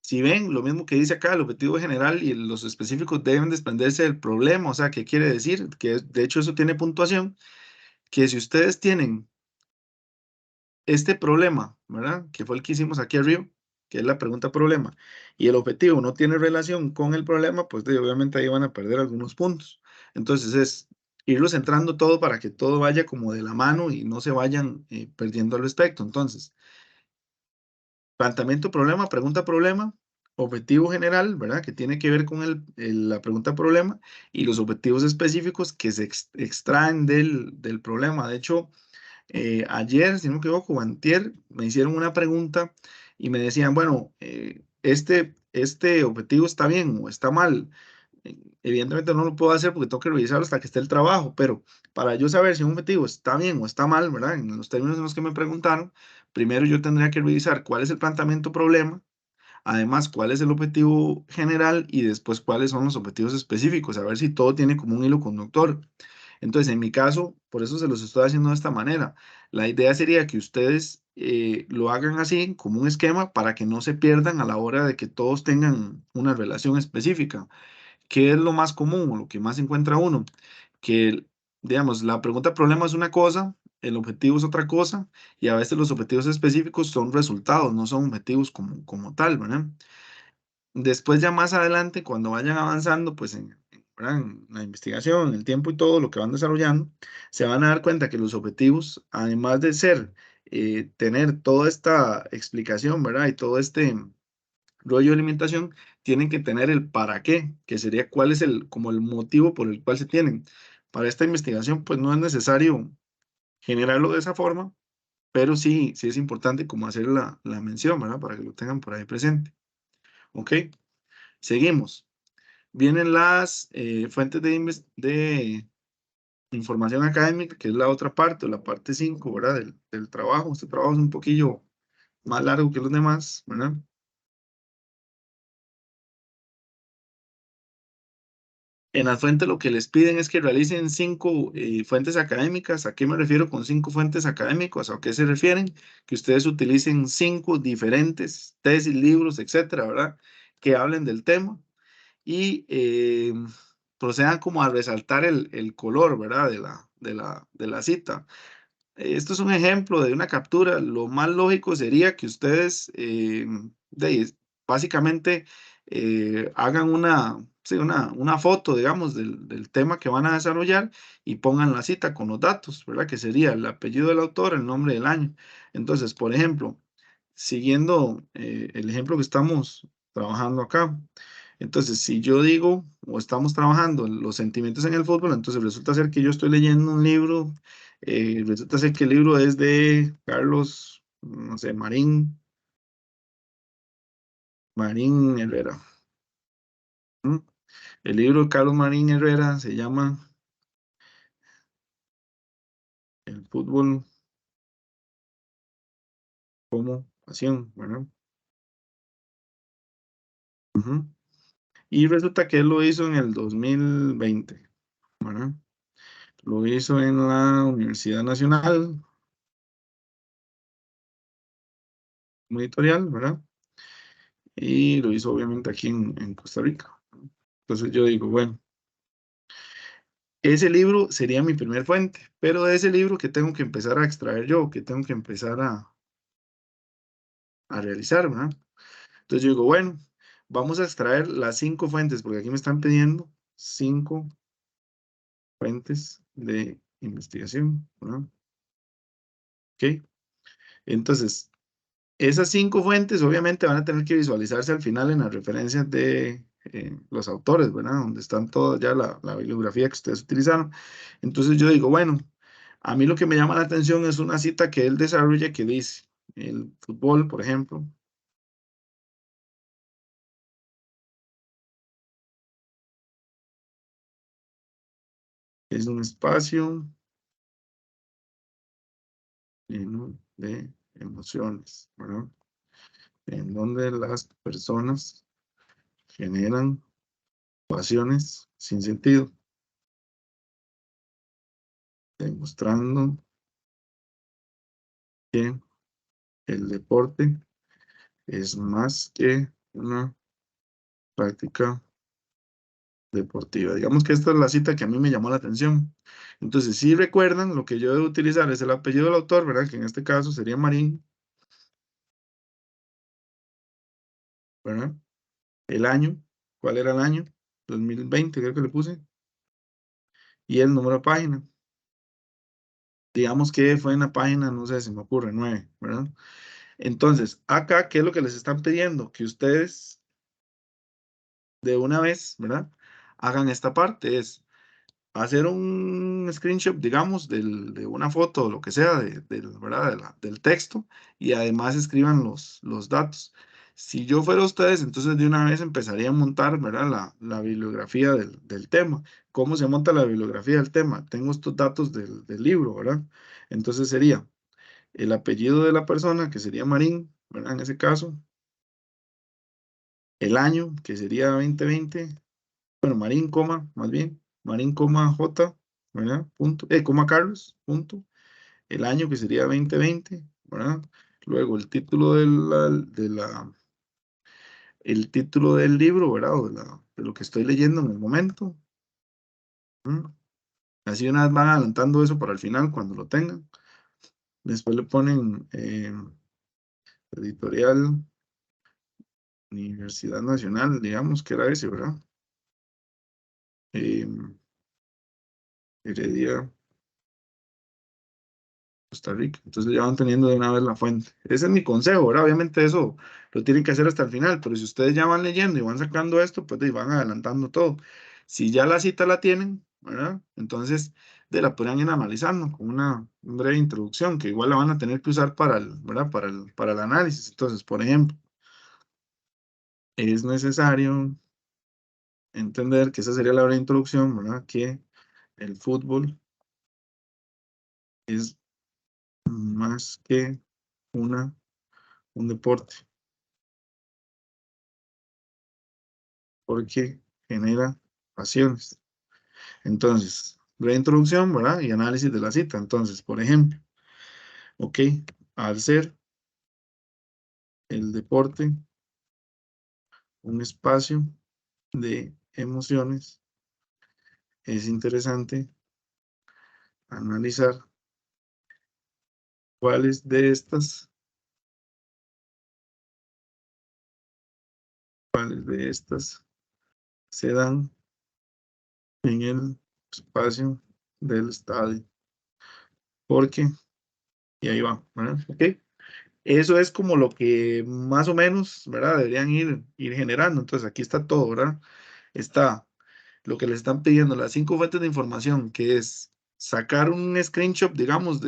Si ven, lo mismo que dice acá, el objetivo general y los específicos deben desprenderse del problema. O sea, ¿qué quiere decir? Que de hecho eso tiene puntuación, que si ustedes tienen este problema, ¿verdad? Que fue el que hicimos aquí arriba, que es la pregunta problema, y el objetivo no tiene relación con el problema, pues obviamente ahí van a perder algunos puntos. Entonces es irlos centrando todo para que todo vaya como de la mano y no se vayan perdiendo al respecto. Entonces, planteamiento problema, pregunta problema, objetivo general, ¿verdad? Que tiene que ver con la pregunta problema y los objetivos específicos que se extraen del problema. De hecho, ayer, si no me equivoco, o antier, me hicieron una pregunta y me decían, bueno, este objetivo está bien o está mal. Evidentemente no lo puedo hacer porque tengo que revisarlo hasta que esté el trabajo, pero para yo saber si un objetivo está bien o está mal, ¿verdad? En los términos en los que me preguntaron, primero yo tendría que revisar cuál es el planteamiento problema, además cuál es el objetivo general y después cuáles son los objetivos específicos, a ver si todo tiene como un hilo conductor. Entonces, en mi caso, por eso se los estoy haciendo de esta manera. La idea sería que ustedes lo hagan así, como un esquema, para que no se pierdan a la hora de que todos tengan una relación específica. ¿Qué es lo más común o lo que más encuentra uno? Que, digamos, la pregunta problema es una cosa, el objetivo es otra cosa, y a veces los objetivos específicos son resultados, no son objetivos como tal, ¿verdad? Después ya más adelante, cuando vayan avanzando, pues ¿verdad? En la investigación, en el tiempo y todo lo que van desarrollando, se van a dar cuenta que los objetivos, además de ser, tener toda esta explicación, ¿verdad? Y todo este rollo de alimentación, tienen que tener el para qué, que sería cuál es como el motivo por el cual se tienen. Para esta investigación, pues no es necesario generarlo de esa forma, pero sí es importante como hacer la mención, ¿verdad? Para que lo tengan por ahí presente. ¿Ok? Seguimos. Vienen las fuentes de información académica, que es la otra parte, o la parte 5, ¿verdad? Del trabajo. Este trabajo es un poquillo más largo que los demás, ¿verdad? En las fuentes lo que les piden es que realicen 5 fuentes académicas. ¿A qué me refiero con 5 fuentes académicas? ¿A qué se refieren? Que ustedes utilicen 5 diferentes tesis, libros, etcétera, ¿verdad? Que hablen del tema y procedan como a resaltar el color, ¿verdad? De la cita. Esto es un ejemplo de una captura. Lo más lógico sería que ustedes, básicamente, hagan sí, una foto, digamos, del tema que van a desarrollar y pongan la cita con los datos, ¿verdad? Que sería el apellido del autor, el nombre del año. Entonces, por ejemplo, siguiendo el ejemplo que estamos trabajando acá. Entonces, si yo digo o estamos trabajando en los sentimientos en el fútbol, entonces resulta ser que yo estoy leyendo un libro, resulta ser que el libro es de Carlos, no sé, Marín Herrera. ¿Mm? El libro de Carlos Marín Herrera se llama El fútbol como pasión, ¿verdad? Ujú. Y resulta que él lo hizo en el 2020, ¿verdad? Lo hizo en la Universidad Nacional, un editorial, ¿verdad? Y lo hizo obviamente aquí en Costa Rica. Entonces yo digo, bueno, ese libro sería mi primer fuente, pero de ese libro que tengo que empezar a extraer yo, que tengo que empezar realizar, ¿verdad? Entonces yo digo, bueno, vamos a extraer las 5 fuentes, porque aquí me están pidiendo 5 fuentes de investigación, ¿verdad? Ok, entonces, esas 5 fuentes obviamente van a tener que visualizarse al final en las referencias de los autores, ¿verdad? Donde están toda ya la bibliografía que ustedes utilizaron. Entonces yo digo, bueno, a mí lo que me llama la atención es una cita que él desarrolla que dice, el fútbol, por ejemplo, es un espacio lleno de emociones, ¿verdad? En donde las personas generan pasiones sin sentido, demostrando que el deporte es más que una práctica deportiva. Digamos que esta es la cita que a mí me llamó la atención. Entonces, si recuerdan, lo que yo debo utilizar es el apellido del autor, ¿verdad? Que en este caso sería Marín, ¿verdad? El año, ¿cuál era el año? 2020, creo que le puse. Y el número de página. Digamos que fue en la página, no sé, se me ocurre, 9, ¿verdad? Entonces, acá, ¿qué es lo que les están pidiendo? Que ustedes de una vez, ¿verdad? Hagan esta parte, es hacer un screenshot, digamos, de una foto o lo que sea, ¿verdad? Del texto, y además escriban los datos. Si yo fuera ustedes, entonces de una vez empezaría a montar, ¿verdad? La bibliografía del tema. ¿Cómo se monta la bibliografía del tema? Tengo estos datos del libro, ¿verdad? Entonces sería el apellido de la persona, que sería Marín, ¿verdad? En ese caso, el año, que sería 2020, bueno, Marín, coma, más bien, Marín, coma, J, ¿verdad? Punto, coma Carlos, punto, el año que sería 2020, ¿verdad? Luego el título el título del libro, ¿verdad? O de lo que estoy leyendo en el momento. ¿Mm? Así una vez van adelantando eso para el final cuando lo tengan. Después le ponen editorial Universidad Nacional, digamos que era ese, ¿verdad? Eh, Heredia, Costa Rica. Entonces ya van teniendo de una vez la fuente. Ese es mi consejo, ¿verdad? Obviamente eso lo tienen que hacer hasta el final, pero si ustedes ya van leyendo y van sacando esto, pues ahí van adelantando todo. Si ya la cita la tienen, ¿verdad? Entonces la podrían ir analizando con una breve introducción, que igual la van a tener que usar para ¿verdad? Para el análisis. Entonces, por ejemplo, es necesario entender que esa sería la breve introducción, ¿verdad? Que el fútbol es más que una, un deporte, porque genera pasiones. Entonces, breve introducción, ¿verdad? Y análisis de la cita. Entonces, por ejemplo, ok, al ser el deporte un espacio de emociones, es interesante analizar cuáles de estas, cuáles de estas se dan en el espacio del estadio. Porque, y ahí va, ¿verdad? Ok. Eso es como lo que más o menos, ¿verdad? Deberían ir generando. Entonces, aquí está todo, ¿verdad? Está lo que le están pidiendo, las 5 fuentes de información, que es sacar un screenshot, digamos,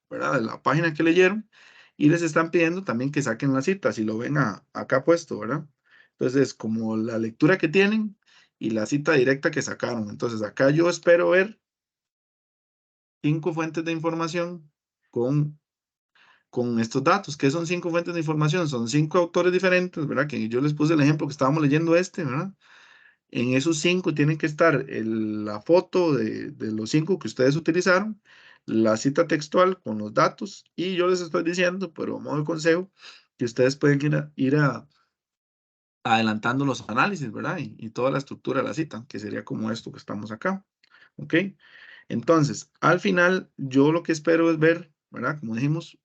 ¿verdad? De la página que leyeron, y les están pidiendo también que saquen la cita, si lo ven acá puesto, ¿verdad? Entonces, como la lectura que tienen y la cita directa que sacaron. Entonces, acá yo espero ver 5 fuentes de información con estos datos. ¿Qué son 5 fuentes de información? Son 5 autores diferentes, ¿verdad? Que yo les puse el ejemplo que estábamos leyendo ¿verdad? En esos 5 tienen que estar la foto de los 5 que ustedes utilizaron, la cita textual con los datos, y yo les estoy diciendo, pero a modo de consejo, que ustedes pueden adelantando los análisis, ¿verdad? Y toda la estructura de la cita, que sería como esto que estamos acá. ¿Ok? Entonces, al final, yo lo que espero es ver, ¿verdad? Como dijimos,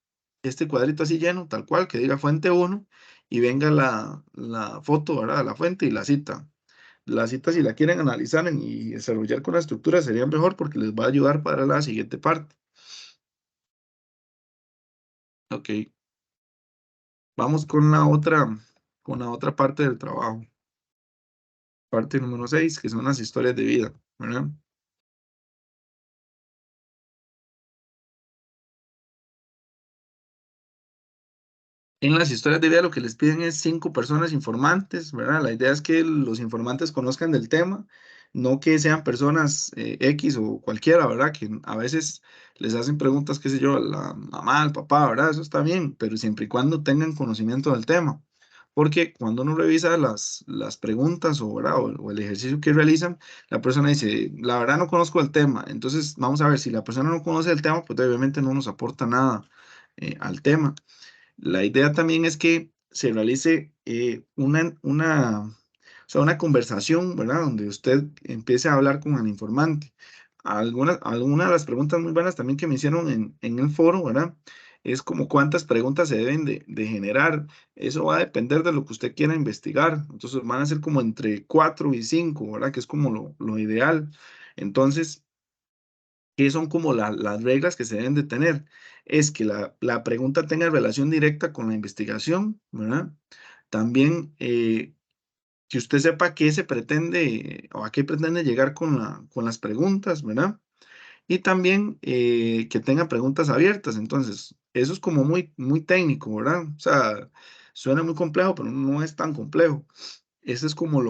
este cuadrito así lleno, tal cual, que diga fuente 1 y venga la foto, ¿verdad? La fuente y la cita. La cita, si la quieren analizar y desarrollar con la estructura, sería mejor porque les va a ayudar para la siguiente parte. Ok, vamos con la otra parte del trabajo. Parte número 6, que son las historias de vida, ¿verdad? En las historias de vida lo que les piden es 5 personas informantes, ¿verdad? La idea es que los informantes conozcan del tema, no que sean personas X o cualquiera, ¿verdad? Que a veces les hacen preguntas, qué sé yo, a la mamá, al papá, ¿verdad? Eso está bien, pero siempre y cuando tengan conocimiento del tema. Porque cuando uno revisa las preguntas o, ¿verdad? O el ejercicio que realizan, la persona dice, la verdad no conozco el tema. Entonces, vamos a ver, si la persona no conoce el tema, pues obviamente no nos aporta nada al tema. La idea también es que se realice o sea, una conversación, ¿verdad? Donde usted empiece a hablar con el informante. Algunas de las preguntas muy buenas también que me hicieron en el foro, ¿verdad? Es como cuántas preguntas se deben de generar. Eso va a depender de lo que usted quiera investigar. Entonces van a ser como entre 4 y 5, ¿verdad? Que es como lo ideal. Entonces, ¿qué son como las reglas que se deben de tener? Es que la pregunta tenga relación directa con la investigación, ¿verdad? También que usted sepa qué se pretende o a qué pretende llegar con las preguntas, ¿verdad? Y también que tenga preguntas abiertas. Entonces, eso es como muy, muy técnico, ¿verdad? O sea, suena muy complejo, pero no es tan complejo. Ese es como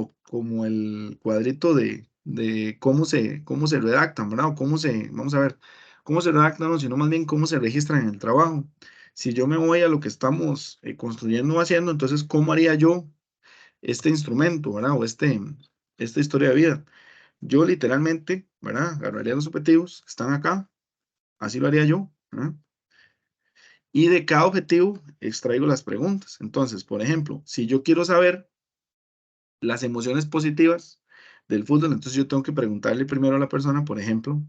el cuadrito de cómo se redactan, ¿verdad? O vamos a ver, cómo se redactan, o sino más bien cómo se registran en el trabajo. Si yo me voy a lo que estamos construyendo o haciendo, entonces, ¿cómo haría yo este instrumento, ¿verdad? O esta historia de vida. Yo literalmente, ¿verdad? Agarraría los objetivos que están acá, así lo haría yo, ¿verdad? Y de cada objetivo extraigo las preguntas. Entonces, por ejemplo, si yo quiero saber las emociones positivas del fútbol, entonces yo tengo que preguntarle primero a la persona, por ejemplo,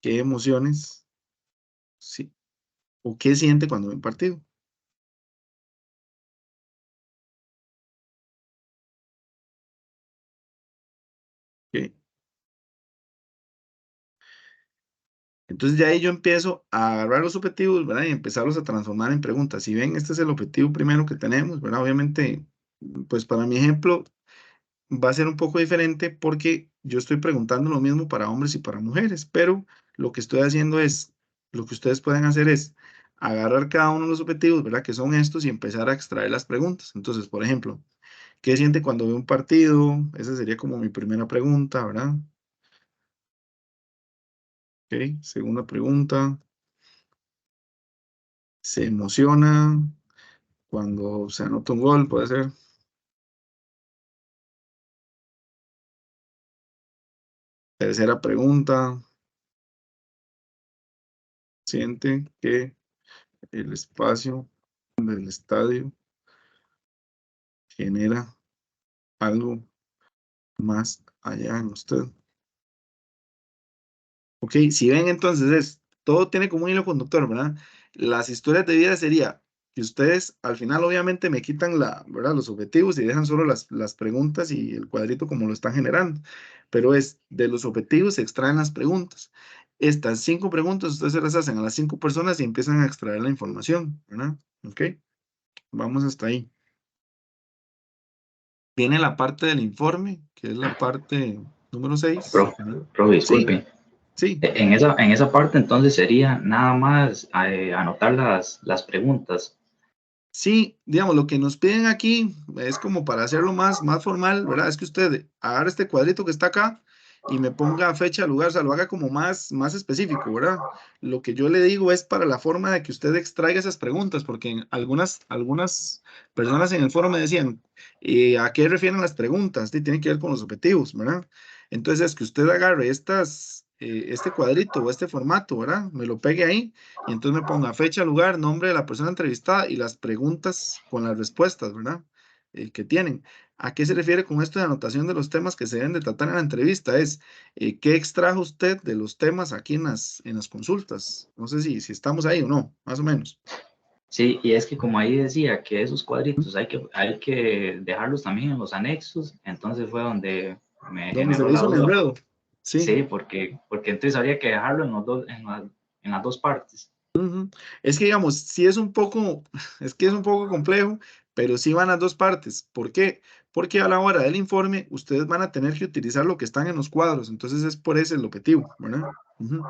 qué emociones, sí, o qué siente cuando ve un partido. ¿Ok? Entonces ya ahí yo empiezo a agarrar los objetivos, ¿verdad? Y empezarlos a transformar en preguntas. Si ven, este es el objetivo primero que tenemos, ¿verdad? Obviamente, pues para mi ejemplo va a ser un poco diferente porque yo estoy preguntando lo mismo para hombres y para mujeres, pero lo que estoy haciendo es, lo que ustedes pueden hacer es agarrar cada uno de los objetivos, ¿verdad? Que son estos y empezar a extraer las preguntas. Entonces, por ejemplo, ¿qué siente cuando ve un partido? Esa sería como mi primera pregunta, ¿verdad? Ok, segunda pregunta, ¿se emociona cuando se anota un gol? Puede ser. Tercera pregunta, ¿siente que el espacio del estadio genera algo más allá en usted? Ok, si ven entonces todo tiene como un hilo conductor, ¿verdad? Las historias de vida sería que ustedes al final obviamente me quitan ¿verdad? Los objetivos y dejan solo las preguntas y el cuadrito como lo están generando, pero es de los objetivos se extraen las preguntas. Estas 5 preguntas ustedes se las hacen a las 5 personas y empiezan a extraer la información, ¿verdad? Ok, vamos hasta ahí. Viene la parte del informe, que es la parte número 6. Profe, profe, Sí, disculpe. sí. En esa parte entonces sería nada más anotar las preguntas. Sí, digamos, lo que nos piden aquí es como para hacerlo más formal, ¿verdad? Es que usted agarre este cuadrito que está acá y me ponga fecha, lugar, o sea, lo haga como más específico, ¿verdad? Lo que yo le digo es para la forma de que usted extraiga esas preguntas, porque algunas personas en el foro me decían, ¿a qué refieren las preguntas? Sí, tiene que ver con los objetivos, ¿verdad? Entonces es que usted agarre este cuadrito o este formato, ¿verdad? Me lo pegue ahí y entonces me ponga fecha, lugar, nombre de la persona entrevistada y las preguntas con las respuestas, ¿verdad? Que tienen. ¿A qué se refiere con esto de anotación de los temas que se deben de tratar en la entrevista? Es, ¿qué extrajo usted de los temas aquí en las consultas? No sé si estamos ahí o no, más o menos. Sí, y es que como ahí decía que esos cuadritos hay que dejarlos también en los anexos, entonces fue donde me ¿Dónde se generó le la hizo un duda. enredo? Sí. Sí, porque entonces habría que dejarlo en, los dos, en las dos partes. Ujú. Es que digamos, sí es un poco, es que es un poco complejo, pero sí van las dos partes. ¿Por qué? Porque a la hora del informe, ustedes van a tener que utilizar lo que están en los cuadros, entonces es por ese el objetivo, ¿verdad? Ujú.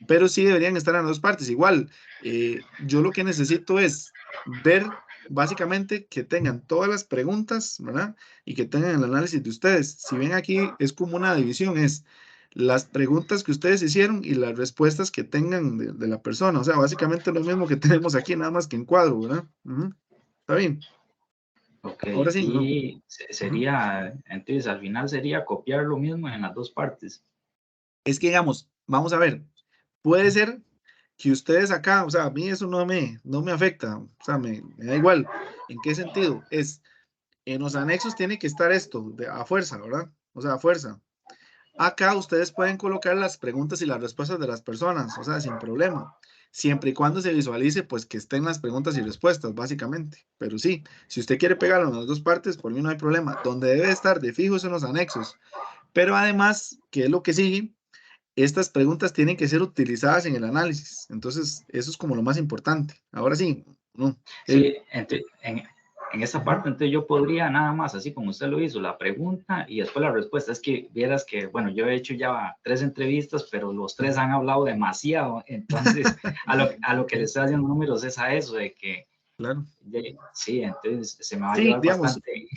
Pero sí deberían estar en las dos partes. Igual, yo lo que necesito es ver básicamente que tengan todas las preguntas, ¿verdad? Y que tengan el análisis de ustedes. Si ven aquí, es como una división, es las preguntas que ustedes hicieron y las respuestas que tengan de la persona. O sea, básicamente lo mismo que tenemos aquí, nada más que en cuadro, ¿verdad? Ujú. ¿Está bien? Ok, Ahora sí, ¿no? y Ujú. sería, entonces al final sería copiar lo mismo en las dos partes. Es que digamos, vamos a ver, puede ser que ustedes acá, o sea, a mí eso no me afecta, o sea, me da igual. ¿En qué sentido? Es, en los anexos tiene que estar esto, a fuerza, ¿verdad? O sea, a fuerza. Acá ustedes pueden colocar las preguntas y las respuestas de las personas, o sea, sin problema. Siempre y cuando se visualice, pues que estén las preguntas y respuestas, básicamente. Pero sí, si usted quiere pegarlo en las dos partes, por mí no hay problema. Donde debe estar de fijos en los anexos. Pero además, ¿qué es lo que sigue? Estas preguntas tienen que ser utilizadas en el análisis. Entonces, eso es como lo más importante. Ahora sí, no. Sí, en esa Ujú. parte, entonces yo podría nada más, así como usted lo hizo, la pregunta y después la respuesta. Es que vieras que, bueno, yo he hecho ya 3 entrevistas, pero los tres Ajá. han hablado demasiado. Entonces, a lo que le Ok, estoy haciendo números es a eso, de que, claro. sí, entonces se me va a Sí, llevar digamos, bastante.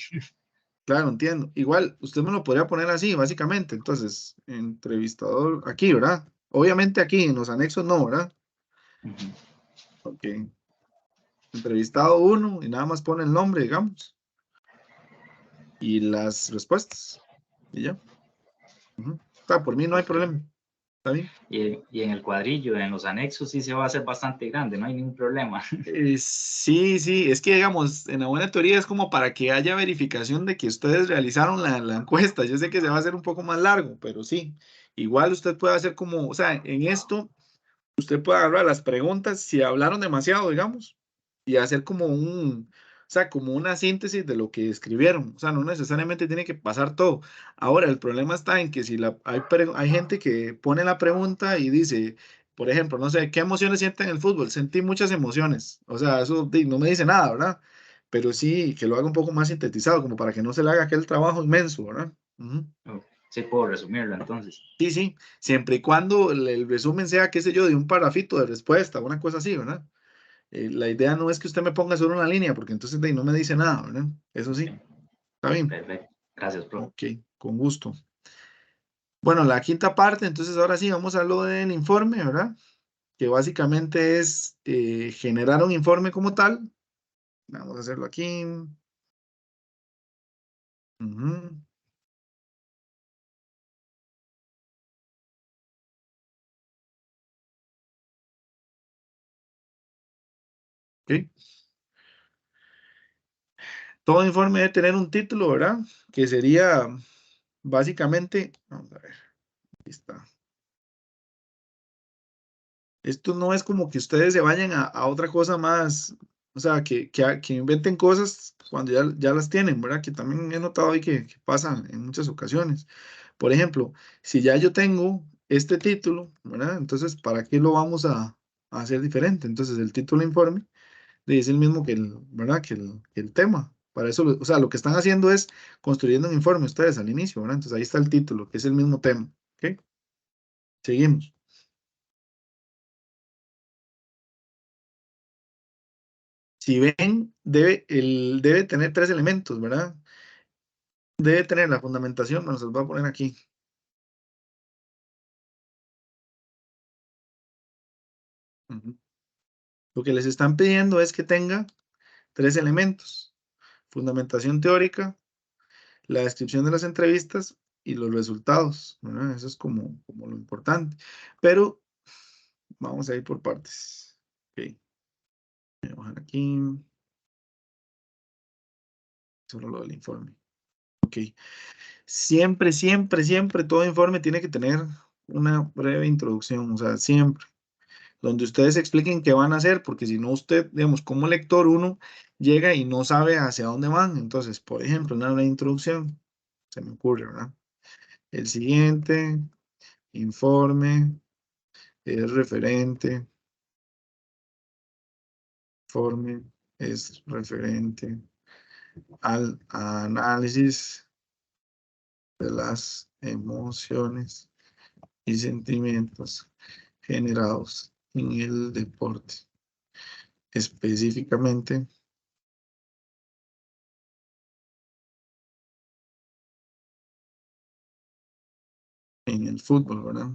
claro, entiendo. Igual, usted me lo podría poner así, básicamente. Entonces, entrevistador aquí, ¿verdad? Obviamente aquí, en los anexos no, ¿verdad? Ujú. Ok. Entrevistado uno y nada más pone el nombre, digamos, y las respuestas. Y ya. Ujú. O sea, por mí no hay Ok. problema. ¿Está bien? Y en el cuadrillo, en los anexos, sí se va a hacer bastante grande, no hay ningún problema. Sí, sí, es que digamos, en la buena teoría es como para que haya verificación de que ustedes realizaron la encuesta. Yo sé que se va a hacer un poco más largo, pero sí, igual usted puede hacer como, o sea, en esto, usted puede agarrar las preguntas si hablaron demasiado, digamos, y hacer como o sea, como una síntesis de lo que escribieron. O sea, no necesariamente tiene que pasar todo. Ahora, el problema está en que si hay gente que pone la pregunta y dice, por ejemplo, no sé, ¿qué emociones sienten en el fútbol? Sentí muchas emociones. O sea, eso no me dice nada, ¿verdad? Pero sí, que lo haga un poco más sintetizado, como para que no se le haga aquel trabajo inmenso, ¿verdad? Ujú. Sí, puedo resumirlo entonces. Sí, sí, siempre y cuando el resumen sea, qué sé yo, de un parrafito de respuesta, una cosa así, ¿verdad? La idea no es que usted me ponga solo una línea, porque entonces de ahí no me dice nada, ¿verdad? Eso sí, está bien. Perfecto. Gracias, bro. Ok, con gusto. Bueno, la quinta parte, entonces ahora sí, vamos a lo del informe, ¿verdad? Que básicamente es generar un informe como tal. Vamos a hacerlo aquí. Ujú. Ok. Todo informe debe tener un título, ¿verdad? Que sería básicamente, vamos a ver, aquí está. Esto no es como que ustedes se vayan a otra cosa más, o sea, que inventen cosas cuando ya las tienen, ¿verdad? Que también he notado ahí que pasa en muchas ocasiones. Por ejemplo, si ya yo tengo este título, ¿verdad? Entonces, ¿para qué lo vamos a hacer diferente? Entonces, el título de informe es el mismo que ¿verdad? Que el tema. Para eso, o sea, lo que están haciendo es construyendo un informe ustedes al inicio, ¿verdad? Entonces, ahí está el título, que es el mismo tema. ¿Ok? Seguimos. Si ven, debe tener tres elementos, ¿verdad? Debe tener la fundamentación, bueno, se los voy a poner aquí. Ujú. Lo que les están pidiendo es que tenga tres elementos: fundamentación teórica, la descripción de las entrevistas y los resultados, ¿verdad? Eso es como lo importante. Pero vamos a ir por partes. Ok, voy a bajar aquí, solo lo del informe. Ok. Siempre, siempre, siempre todo informe tiene que tener una breve introducción, o sea, siempre, donde ustedes expliquen qué van a hacer, porque si no usted, digamos, como lector, uno llega y no sabe hacia dónde van. Entonces, por ejemplo, una breve introducción, se me ocurre, ¿verdad? El siguiente informe es referente, informe es referente al análisis de las emociones y sentimientos generados en el deporte, específicamente en el fútbol, ¿verdad?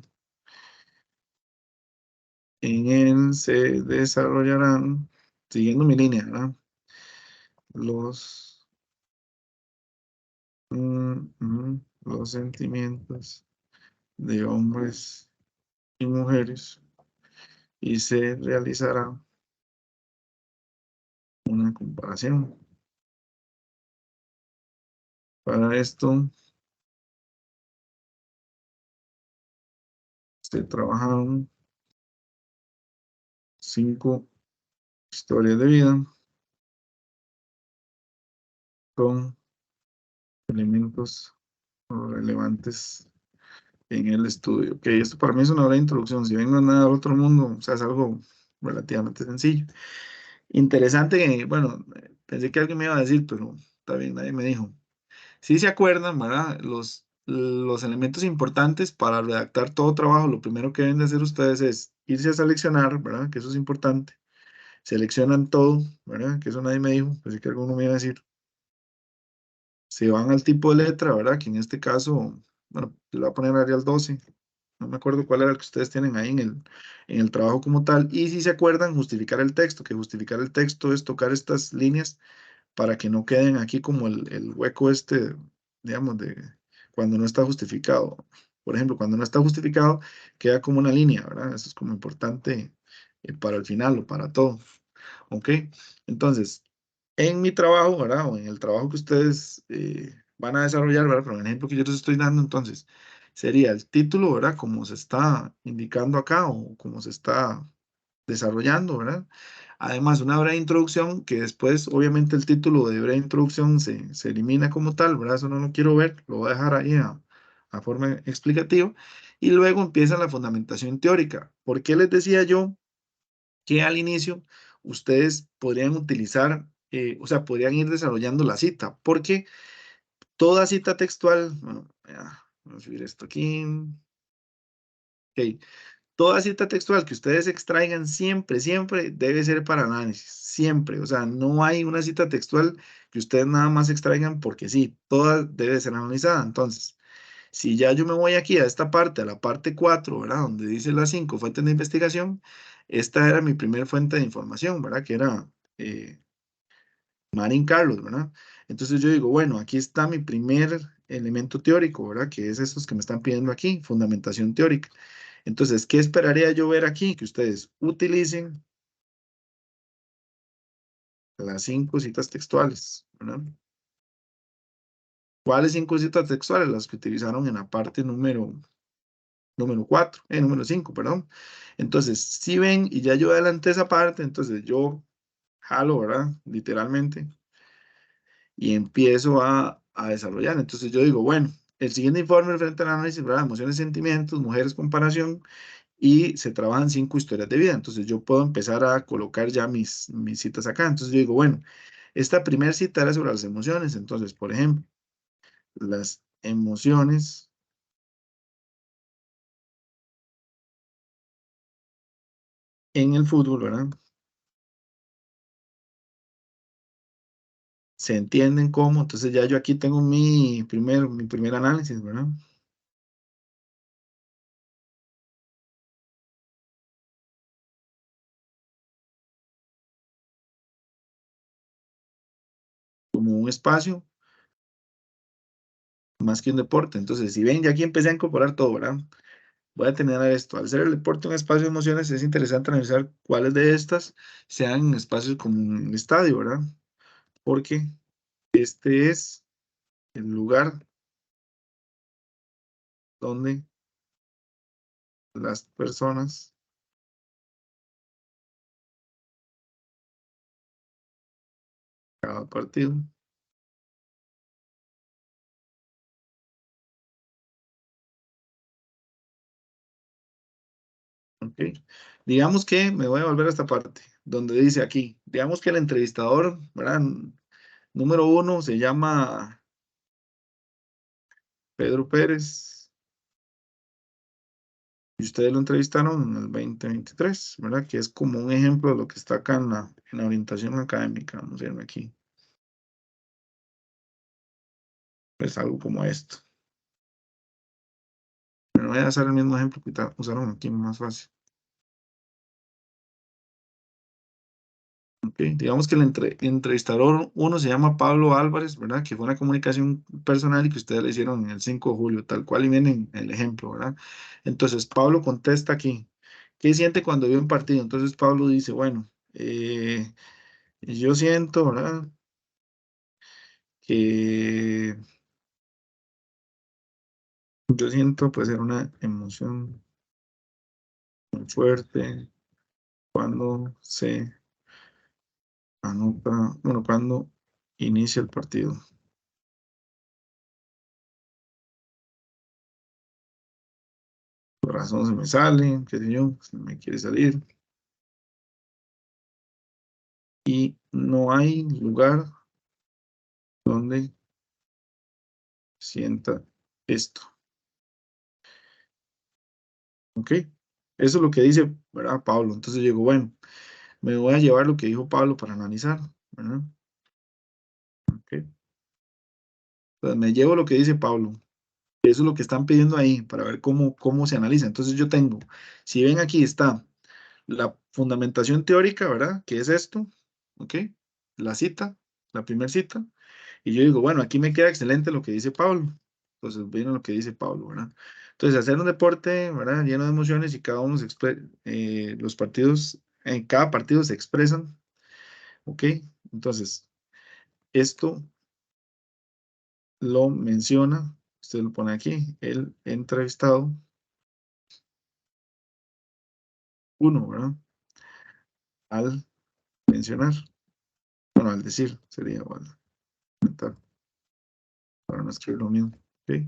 En él se desarrollarán, siguiendo mi línea, ¿verdad? Los, los sentimientos de hombres y mujeres y se realizará una comparación. Para esto se trabajaron 5 historias de vida con elementos relevantes en el estudio. Ok, esto para mí es una breve introducción. Si vengo a nada al otro mundo, o sea, es algo relativamente sencillo. Interesante que, bueno, pensé que alguien me iba a decir, pero está bien, nadie me dijo. Si se acuerdan, ¿verdad? Los elementos importantes para redactar todo trabajo, lo primero que deben de hacer ustedes es irse a seleccionar, ¿verdad? Que eso es importante. Seleccionan todo, ¿verdad? Que eso nadie me dijo, pensé que alguno me iba a decir. Se van al tipo de letra, ¿verdad? Que en este caso, bueno, le voy a poner Arial 12. No me acuerdo cuál era el que ustedes tienen ahí en el trabajo como tal. Y si se acuerdan, justificar el texto, que justificar el texto es tocar estas líneas para que no queden aquí como el hueco este, digamos, de cuando no está justificado. Por ejemplo, cuando no está justificado, queda como una línea, ¿verdad? Eso es como importante para el final o para todo. ¿Ok? Entonces, en mi trabajo, ¿verdad? O en el trabajo que ustedes van a desarrollar, ¿verdad? Pero en el ejemplo que yo les estoy dando, entonces, sería el título, ¿verdad? Como se está indicando acá o como se está desarrollando, ¿verdad? Además, una breve introducción, que después, obviamente, el título de breve introducción se elimina como tal, ¿verdad? Eso no lo quiero ver, lo voy a dejar ahí a forma explicativa. Y luego empieza la fundamentación teórica. ¿Por qué les decía yo que al inicio ustedes podrían utilizar, o sea, podrían ir desarrollando la cita? Porque toda cita textual, bueno, vamos a subir esto aquí. Ok, toda cita textual que ustedes extraigan siempre, siempre debe ser para análisis, siempre. O sea, no hay una cita textual que ustedes nada más extraigan porque sí, toda debe ser analizada. Entonces, si ya yo me voy aquí a esta parte, a la parte 4, ¿verdad? Donde dice las 5 fuentes de investigación, esta era mi primer fuente de información, ¿verdad? Que era Marín Carlos, ¿verdad? Entonces yo digo, bueno, aquí está mi primer elemento teórico, ¿verdad? Que es estos que me están pidiendo aquí, fundamentación teórica. Entonces, ¿qué esperaría yo ver aquí? Que ustedes utilicen las 5 citas textuales, ¿verdad? ¿Cuáles 5 citas textuales? Las que utilizaron en la parte número 4, número 5, perdón. Entonces, si ven, y ya yo adelanté esa parte, entonces yo jalo, ¿verdad? Literalmente, y empiezo a desarrollar. Entonces yo digo, bueno, el siguiente informe frente al análisis, ¿verdad? Emociones, sentimientos, mujeres, comparación, y se trabajan 5 historias de vida. Entonces yo puedo empezar a colocar ya mis citas acá. Entonces yo digo, bueno, esta primera cita era sobre las emociones. Entonces, por ejemplo, las emociones en el fútbol, ¿verdad? Se entienden cómo. Entonces ya yo aquí tengo mi primer análisis, ¿verdad? Como un espacio más que un deporte. Entonces, si ven, ya aquí empecé a incorporar todo, ¿verdad? Voy a tener esto. Al ser el deporte un espacio de emociones, es interesante analizar cuáles de estas sean espacios como un estadio, ¿verdad? Porque este es el lugar donde las personas cada partido. Ok. Digamos que me voy a volver a esta parte, donde dice aquí, digamos que el entrevistador, ¿verdad? Número uno se llama Pedro Pérez y ustedes lo entrevistaron en el 2023, ¿verdad? Que es como un ejemplo de lo que está acá en la orientación académica. Vamos a irme aquí. Es algo como esto. Pero voy a hacer el mismo ejemplo que usaron aquí más fácil. Ok, digamos que el entrevistador uno se llama Pablo Álvarez, ¿verdad? Que fue una comunicación personal y que ustedes le hicieron el 5 de julio, tal cual y viene en el ejemplo, ¿verdad? Entonces Pablo contesta aquí, ¿qué siente cuando vio un partido? Entonces Pablo dice, bueno, yo siento, ¿verdad? Que yo siento pues era una emoción muy fuerte cuando se anota, bueno, cuando inicia el partido. Corazón se me sale, qué sé yo, se me quiere salir. Y no hay lugar donde sienta esto. ¿Ok? Eso es lo que dice, ¿verdad, Pablo? Entonces yo digo, bueno, me voy a llevar lo que dijo Pablo para analizar, ¿verdad? ¿Ok? Entonces me llevo lo que dice Pablo. Eso es lo que están pidiendo ahí para ver cómo se analiza. Entonces yo tengo, si ven aquí está la fundamentación teórica, ¿verdad? Que es esto, ¿ok? La cita, la primera cita. Y yo digo, bueno, aquí me queda excelente lo que dice Pablo. Entonces, viene lo que dice Pablo, ¿verdad? Entonces, hacer un deporte, ¿verdad? Lleno de emociones y cada uno los partidos, en cada partido se expresan, ¿ok? Entonces, esto lo menciona, usted lo pone aquí, el entrevistado uno, ¿verdad? Al mencionar, bueno, al decir, sería, o al comentar, para no escribir lo mismo, ¿ok?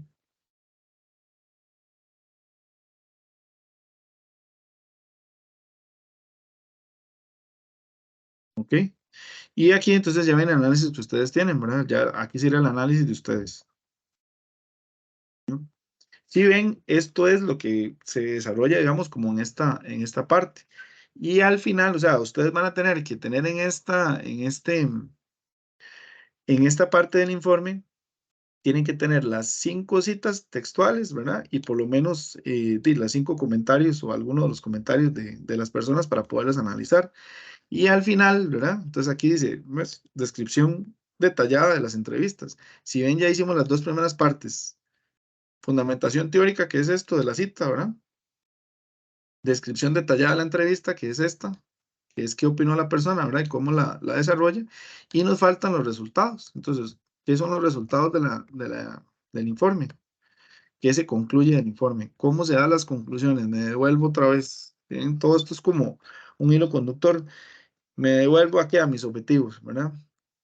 ¿Ok? Y aquí entonces ya ven el análisis que ustedes tienen, ¿verdad? Ya aquí sería el análisis de ustedes, ¿no? Si ven, esto es lo que se desarrolla, digamos, como en esta parte. Y al final, o sea, ustedes van a tener que tener en esta parte del informe, tienen que tener las 5 citas textuales, ¿verdad? Y por lo menos las 5 comentarios o algunos de los comentarios de las personas para poderlas analizar. Y al final, ¿verdad? Entonces aquí dice, pues, descripción detallada de las entrevistas. Si ven, ya hicimos las 2 primeras partes. Fundamentación teórica, que es esto de la cita, ¿verdad? Descripción detallada de la entrevista, que es esta, que es qué opinó la persona, ¿verdad? Y cómo la desarrolla. Y nos faltan los resultados. Entonces, ¿qué son los resultados del informe? ¿Qué se concluye del informe? ¿Cómo se dan las conclusiones? Me devuelvo otra vez. ¿Bien? Todo esto es como un hilo conductor. Me devuelvo aquí a mis objetivos, ¿verdad?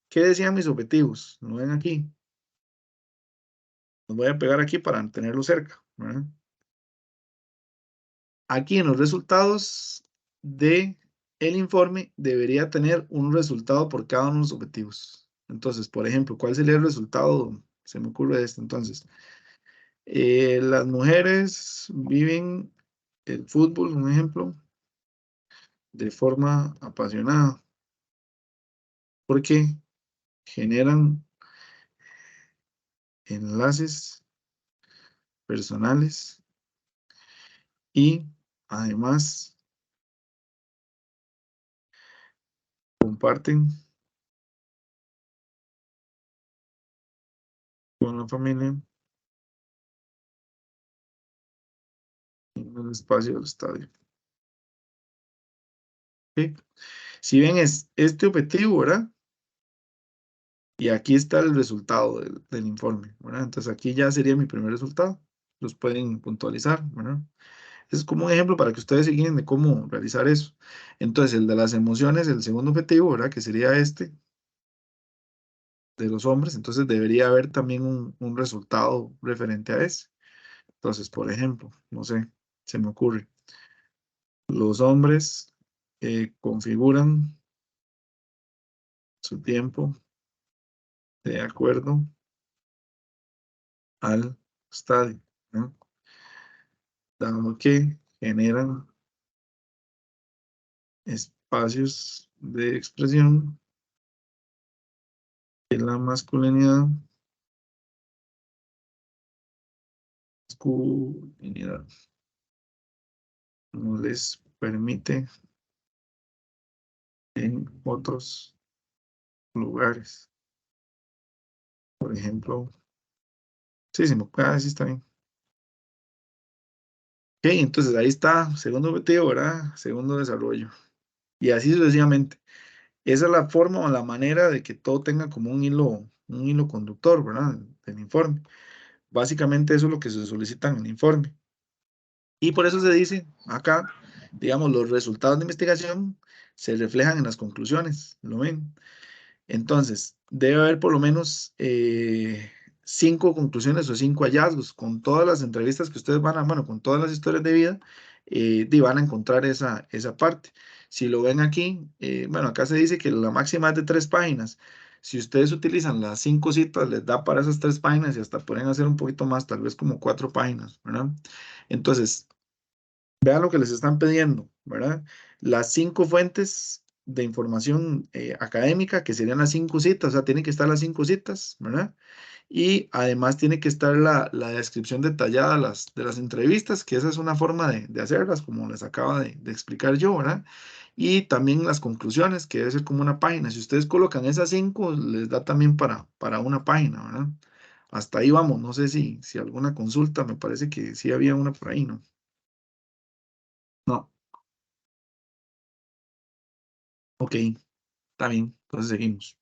¿Qué decían mis objetivos? Lo ven aquí. Los voy a pegar aquí para tenerlo cerca, ¿verdad? Aquí en los resultados de el informe debería tener un resultado por cada uno de los objetivos. Entonces, por ejemplo, ¿cuál sería el resultado? Se me ocurre esto. Entonces, las mujeres viven el fútbol, un ejemplo, de forma apasionada, porque generan enlaces personales y además comparten con la familia en el espacio del estadio. ¿Ok? Si bien es este objetivo, ¿verdad? Y aquí está el resultado del informe, ¿verdad? Entonces aquí ya sería mi primer resultado. Los pueden puntualizar, ¿verdad? Es como un ejemplo para que ustedes se guíen de cómo realizar eso. Entonces, el de las emociones, el segundo objetivo, ¿verdad? Que sería este, de los hombres. Entonces, debería haber también un resultado referente a ese. Entonces, por ejemplo, no sé, se me ocurre. Los hombres configuran su tiempo de acuerdo al estadio, ¿no? Dado que generan espacios de expresión de la masculinidad no les permite en otros lugares. Por ejemplo, sí, sí está bien. Ok, entonces ahí está, segundo objetivo, ¿verdad? Segundo desarrollo. Y así sucesivamente. Esa es la forma o la manera de que todo tenga como un hilo conductor, ¿verdad? Del informe. Básicamente eso es lo que se solicita en el informe. Y por eso se dice acá, digamos, los resultados de investigación se reflejan en las conclusiones, ¿lo ven? Entonces, debe haber por lo menos 5 conclusiones o 5 hallazgos con todas las entrevistas que ustedes van a, bueno, con todas las historias de vida, van a encontrar esa parte. Si lo ven aquí, bueno, acá se dice que la máxima es de 3 páginas. Si ustedes utilizan las 5 citas, les da para esas 3 páginas y hasta pueden hacer un poquito más, tal vez como 4 páginas, ¿verdad? Entonces, vean lo que les están pidiendo, ¿verdad? Las 5 fuentes de información académica, que serían las 5 citas, o sea, tienen que estar las 5 citas, ¿verdad? Y además tiene que estar la descripción detallada de las entrevistas, que esa es una forma de hacerlas, como les acaba de explicar yo, ¿verdad? Y también las conclusiones, que debe ser como una página. Si ustedes colocan esas 5, les da también para una página, ¿verdad? Hasta ahí vamos, no sé si alguna consulta, me parece que sí había una por ahí, ¿no? No, ok. Está bien, entonces seguimos.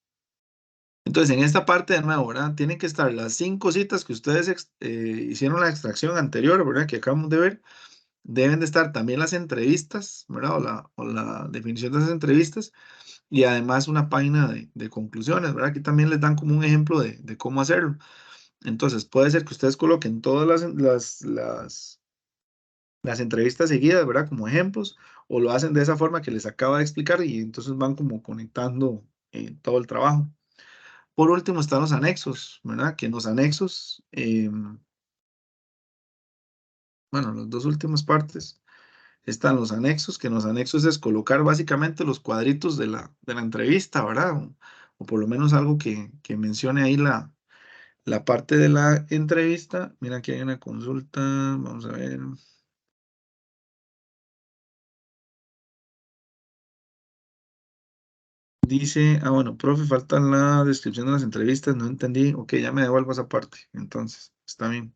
Entonces, en esta parte de nuevo, ¿verdad? Tienen que estar las 5 citas que ustedes hicieron la extracción anterior, ¿verdad? Que acabamos de ver. Deben de estar también las entrevistas, ¿verdad? O la definición de esas entrevistas. Y además una página de conclusiones, ¿verdad? Aquí también les dan como un ejemplo de cómo hacerlo. Entonces, puede ser que ustedes coloquen todas las entrevistas seguidas, ¿verdad? Como ejemplos. O lo hacen de esa forma que les acaba de explicar y entonces van como conectando todo el trabajo. Por último están los anexos, ¿verdad? Que en los anexos, bueno, las dos últimas partes están los anexos, que en los anexos es colocar básicamente los cuadritos de la entrevista, ¿verdad? O por lo menos algo que mencione ahí la parte de la entrevista. Mira, aquí hay una consulta, vamos a ver. Dice, bueno, profe, falta la descripción de las entrevistas, no entendí. Ok, ya me devuelvo esa parte, entonces, está bien.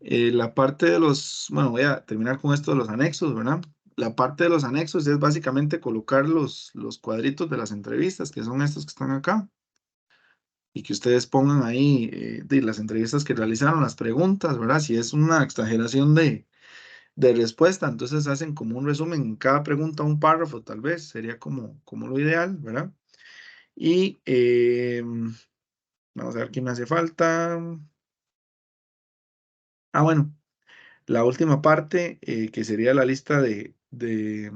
La parte de los, bueno, voy a terminar con esto de los anexos, ¿verdad? La parte de los anexos es básicamente colocar los cuadritos de las entrevistas, que son estos que están acá, y que ustedes pongan ahí de las entrevistas que realizaron, las preguntas, ¿verdad? Si es una exageración de respuesta, entonces hacen como un resumen en cada pregunta, un párrafo, tal vez, sería como lo ideal, ¿verdad? Y vamos a ver qué me hace falta. Bueno. La última parte, que sería la lista de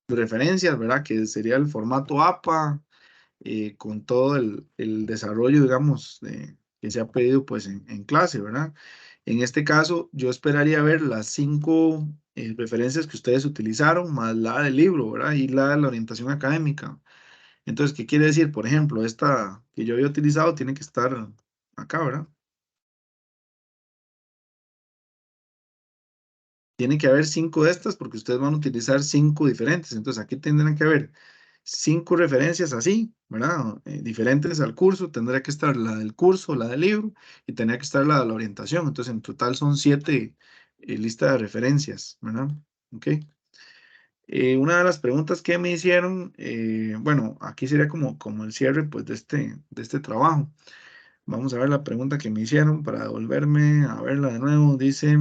referencias, ¿verdad? Que sería el formato APA, con todo el desarrollo, digamos, que se ha pedido pues en clase, ¿verdad? En este caso, yo esperaría ver las 5 referencias que ustedes utilizaron, más la del libro, ¿verdad? Y la de la orientación académica. Entonces, ¿qué quiere decir? Por ejemplo, esta que yo había utilizado tiene que estar acá, ¿verdad? Tiene que haber 5 de estas porque ustedes van a utilizar 5 diferentes. Entonces aquí tendrán que haber 5 referencias así, ¿verdad? Diferentes al curso. Tendrá que estar la del curso, la del libro y tendrá que estar la de la orientación. Entonces en total son 7 listas de referencias, ¿verdad? Ok. Una de las preguntas que me hicieron, bueno, aquí sería como el cierre pues de este trabajo. Vamos a ver la pregunta que me hicieron para devolverme a verla de nuevo. Dice,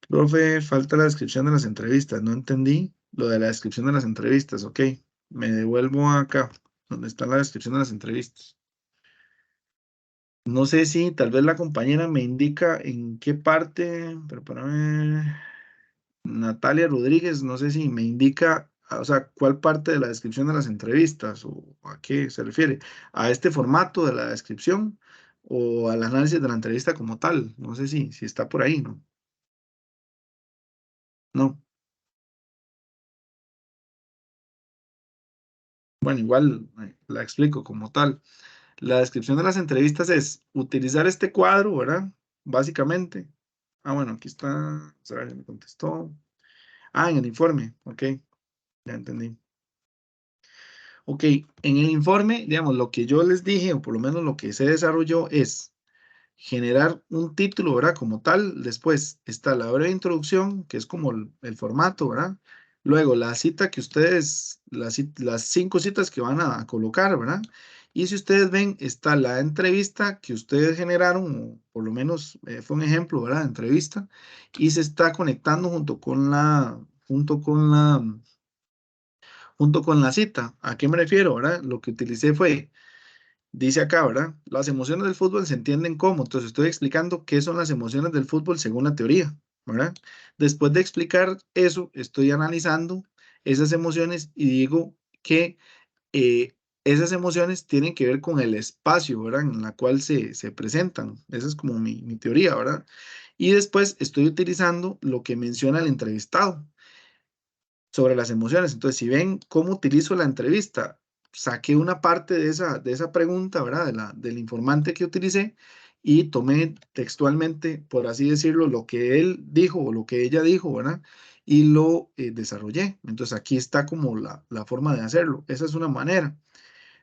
profe, falta la descripción de las entrevistas. No entendí lo de la descripción de las entrevistas. Ok, me devuelvo acá, donde está la descripción de las entrevistas. No sé si tal vez la compañera me indica en qué parte, pero para ver, Natalia Rodríguez, no sé si me indica, o sea, cuál parte de la descripción de las entrevistas o a qué se refiere, a este formato de la descripción o al análisis de la entrevista como tal. No sé si está por ahí, ¿no? No. Bueno, igual la explico como tal. La descripción de las entrevistas es utilizar este cuadro, ¿verdad? Básicamente. Ah, bueno, aquí está. Vamos a ver, ya me contestó. Ah, en el informe. Ok, ya entendí. Ok, en el informe, digamos, lo que yo les dije, o por lo menos lo que se desarrolló, es generar un título, ¿verdad? Como tal. Después está la breve introducción, que es como el formato, ¿verdad? Luego la cita que ustedes, las 5 citas que van a colocar, ¿verdad? Y si ustedes ven, está la entrevista que ustedes generaron, o por lo menos fue un ejemplo, ¿verdad? De entrevista, y se está conectando junto con la cita. ¿A qué me refiero, verdad? Lo que utilicé fue, dice acá, ¿verdad? Las emociones del fútbol se entienden como. Entonces estoy explicando qué son las emociones del fútbol según la teoría, ¿verdad? Después de explicar eso, estoy analizando esas emociones y digo que eh, esas emociones tienen que ver con el espacio, ¿verdad? En la cual se presentan. Esa es como mi teoría, ¿verdad? Y después estoy utilizando lo que menciona el entrevistado sobre las emociones. Entonces, si ven cómo utilizo la entrevista, saqué una parte de esa pregunta, ¿verdad? Del informante que utilicé y tomé textualmente, por así decirlo, lo que él dijo o lo que ella dijo, ¿verdad? Y lo desarrollé. Entonces, aquí está como la forma de hacerlo. Esa es una manera.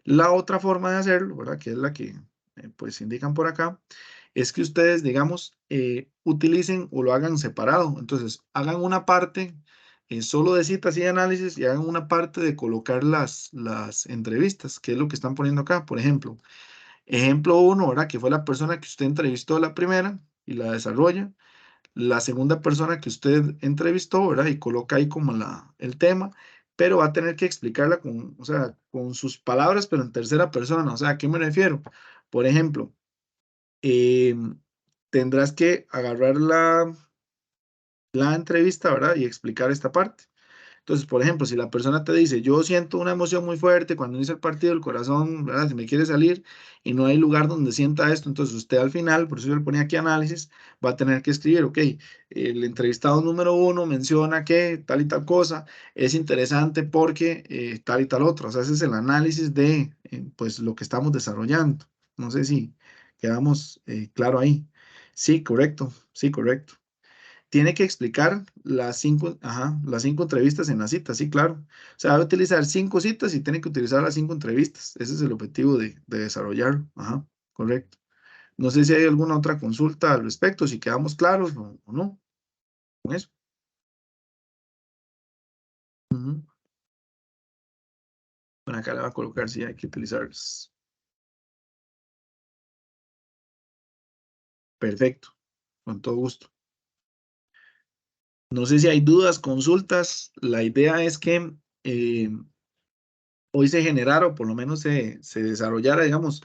La otra forma de hacerlo, ¿verdad? Que es la que pues indican por acá, es que ustedes, digamos, utilicen o lo hagan separado. Entonces, hagan una parte solo de citas y de análisis y hagan una parte de colocar las entrevistas, que es lo que están poniendo acá. Por ejemplo, ejemplo uno, ¿verdad? Que fue la persona que usted entrevistó la primera y la desarrolla. La segunda persona que usted entrevistó, ¿verdad? Y coloca ahí como el tema, pero va a tener que explicarla con, o sea, con sus palabras, pero en tercera persona. O sea, ¿a qué me refiero? Por ejemplo, eh, tendrás que agarrar la entrevista, ¿verdad? Y explicar esta parte. Entonces, por ejemplo, si la persona te dice, yo siento una emoción muy fuerte cuando inicia el partido, el corazón, ¿verdad? Se me quiere salir y no hay lugar donde sienta esto, entonces usted al final, por eso yo le ponía aquí análisis, va a tener que escribir, ok, el entrevistado número uno menciona que tal y tal cosa es interesante porque tal y tal otra. O sea, ese es el análisis de, pues, lo que estamos desarrollando. No sé si quedamos claro ahí. Sí, correcto, sí, correcto. Tiene que explicar las 5 entrevistas en la cita, sí, claro. O sea, va a utilizar 5 citas y tiene que utilizar las 5 entrevistas. Ese es el objetivo de desarrollarlo. Ajá, correcto. No sé si hay alguna otra consulta al respecto, si quedamos claros o no con eso. Ujú. Bueno, acá le va a colocar si hay que utilizarlas. Perfecto, con todo gusto. No sé si hay dudas, consultas. La idea es que eh, hoy se generara o por lo menos se desarrollara, digamos,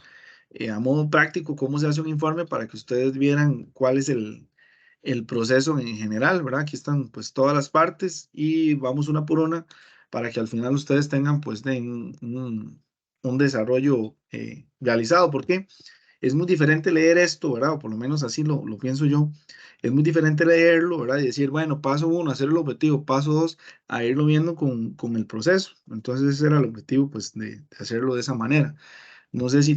a modo práctico cómo se hace un informe para que ustedes vieran cuál es el proceso en general, ¿verdad? Aquí están pues todas las partes y vamos una por una para que al final ustedes tengan pues un desarrollo realizado. ¿Por qué? Es muy diferente leer esto, ¿verdad? O por lo menos así lo pienso yo. Es muy diferente leerlo, ¿verdad? Y decir, bueno, paso uno, hacer el objetivo, paso dos, a irlo viendo con el proceso. Entonces ese era el objetivo, pues, de hacerlo de esa manera. No sé si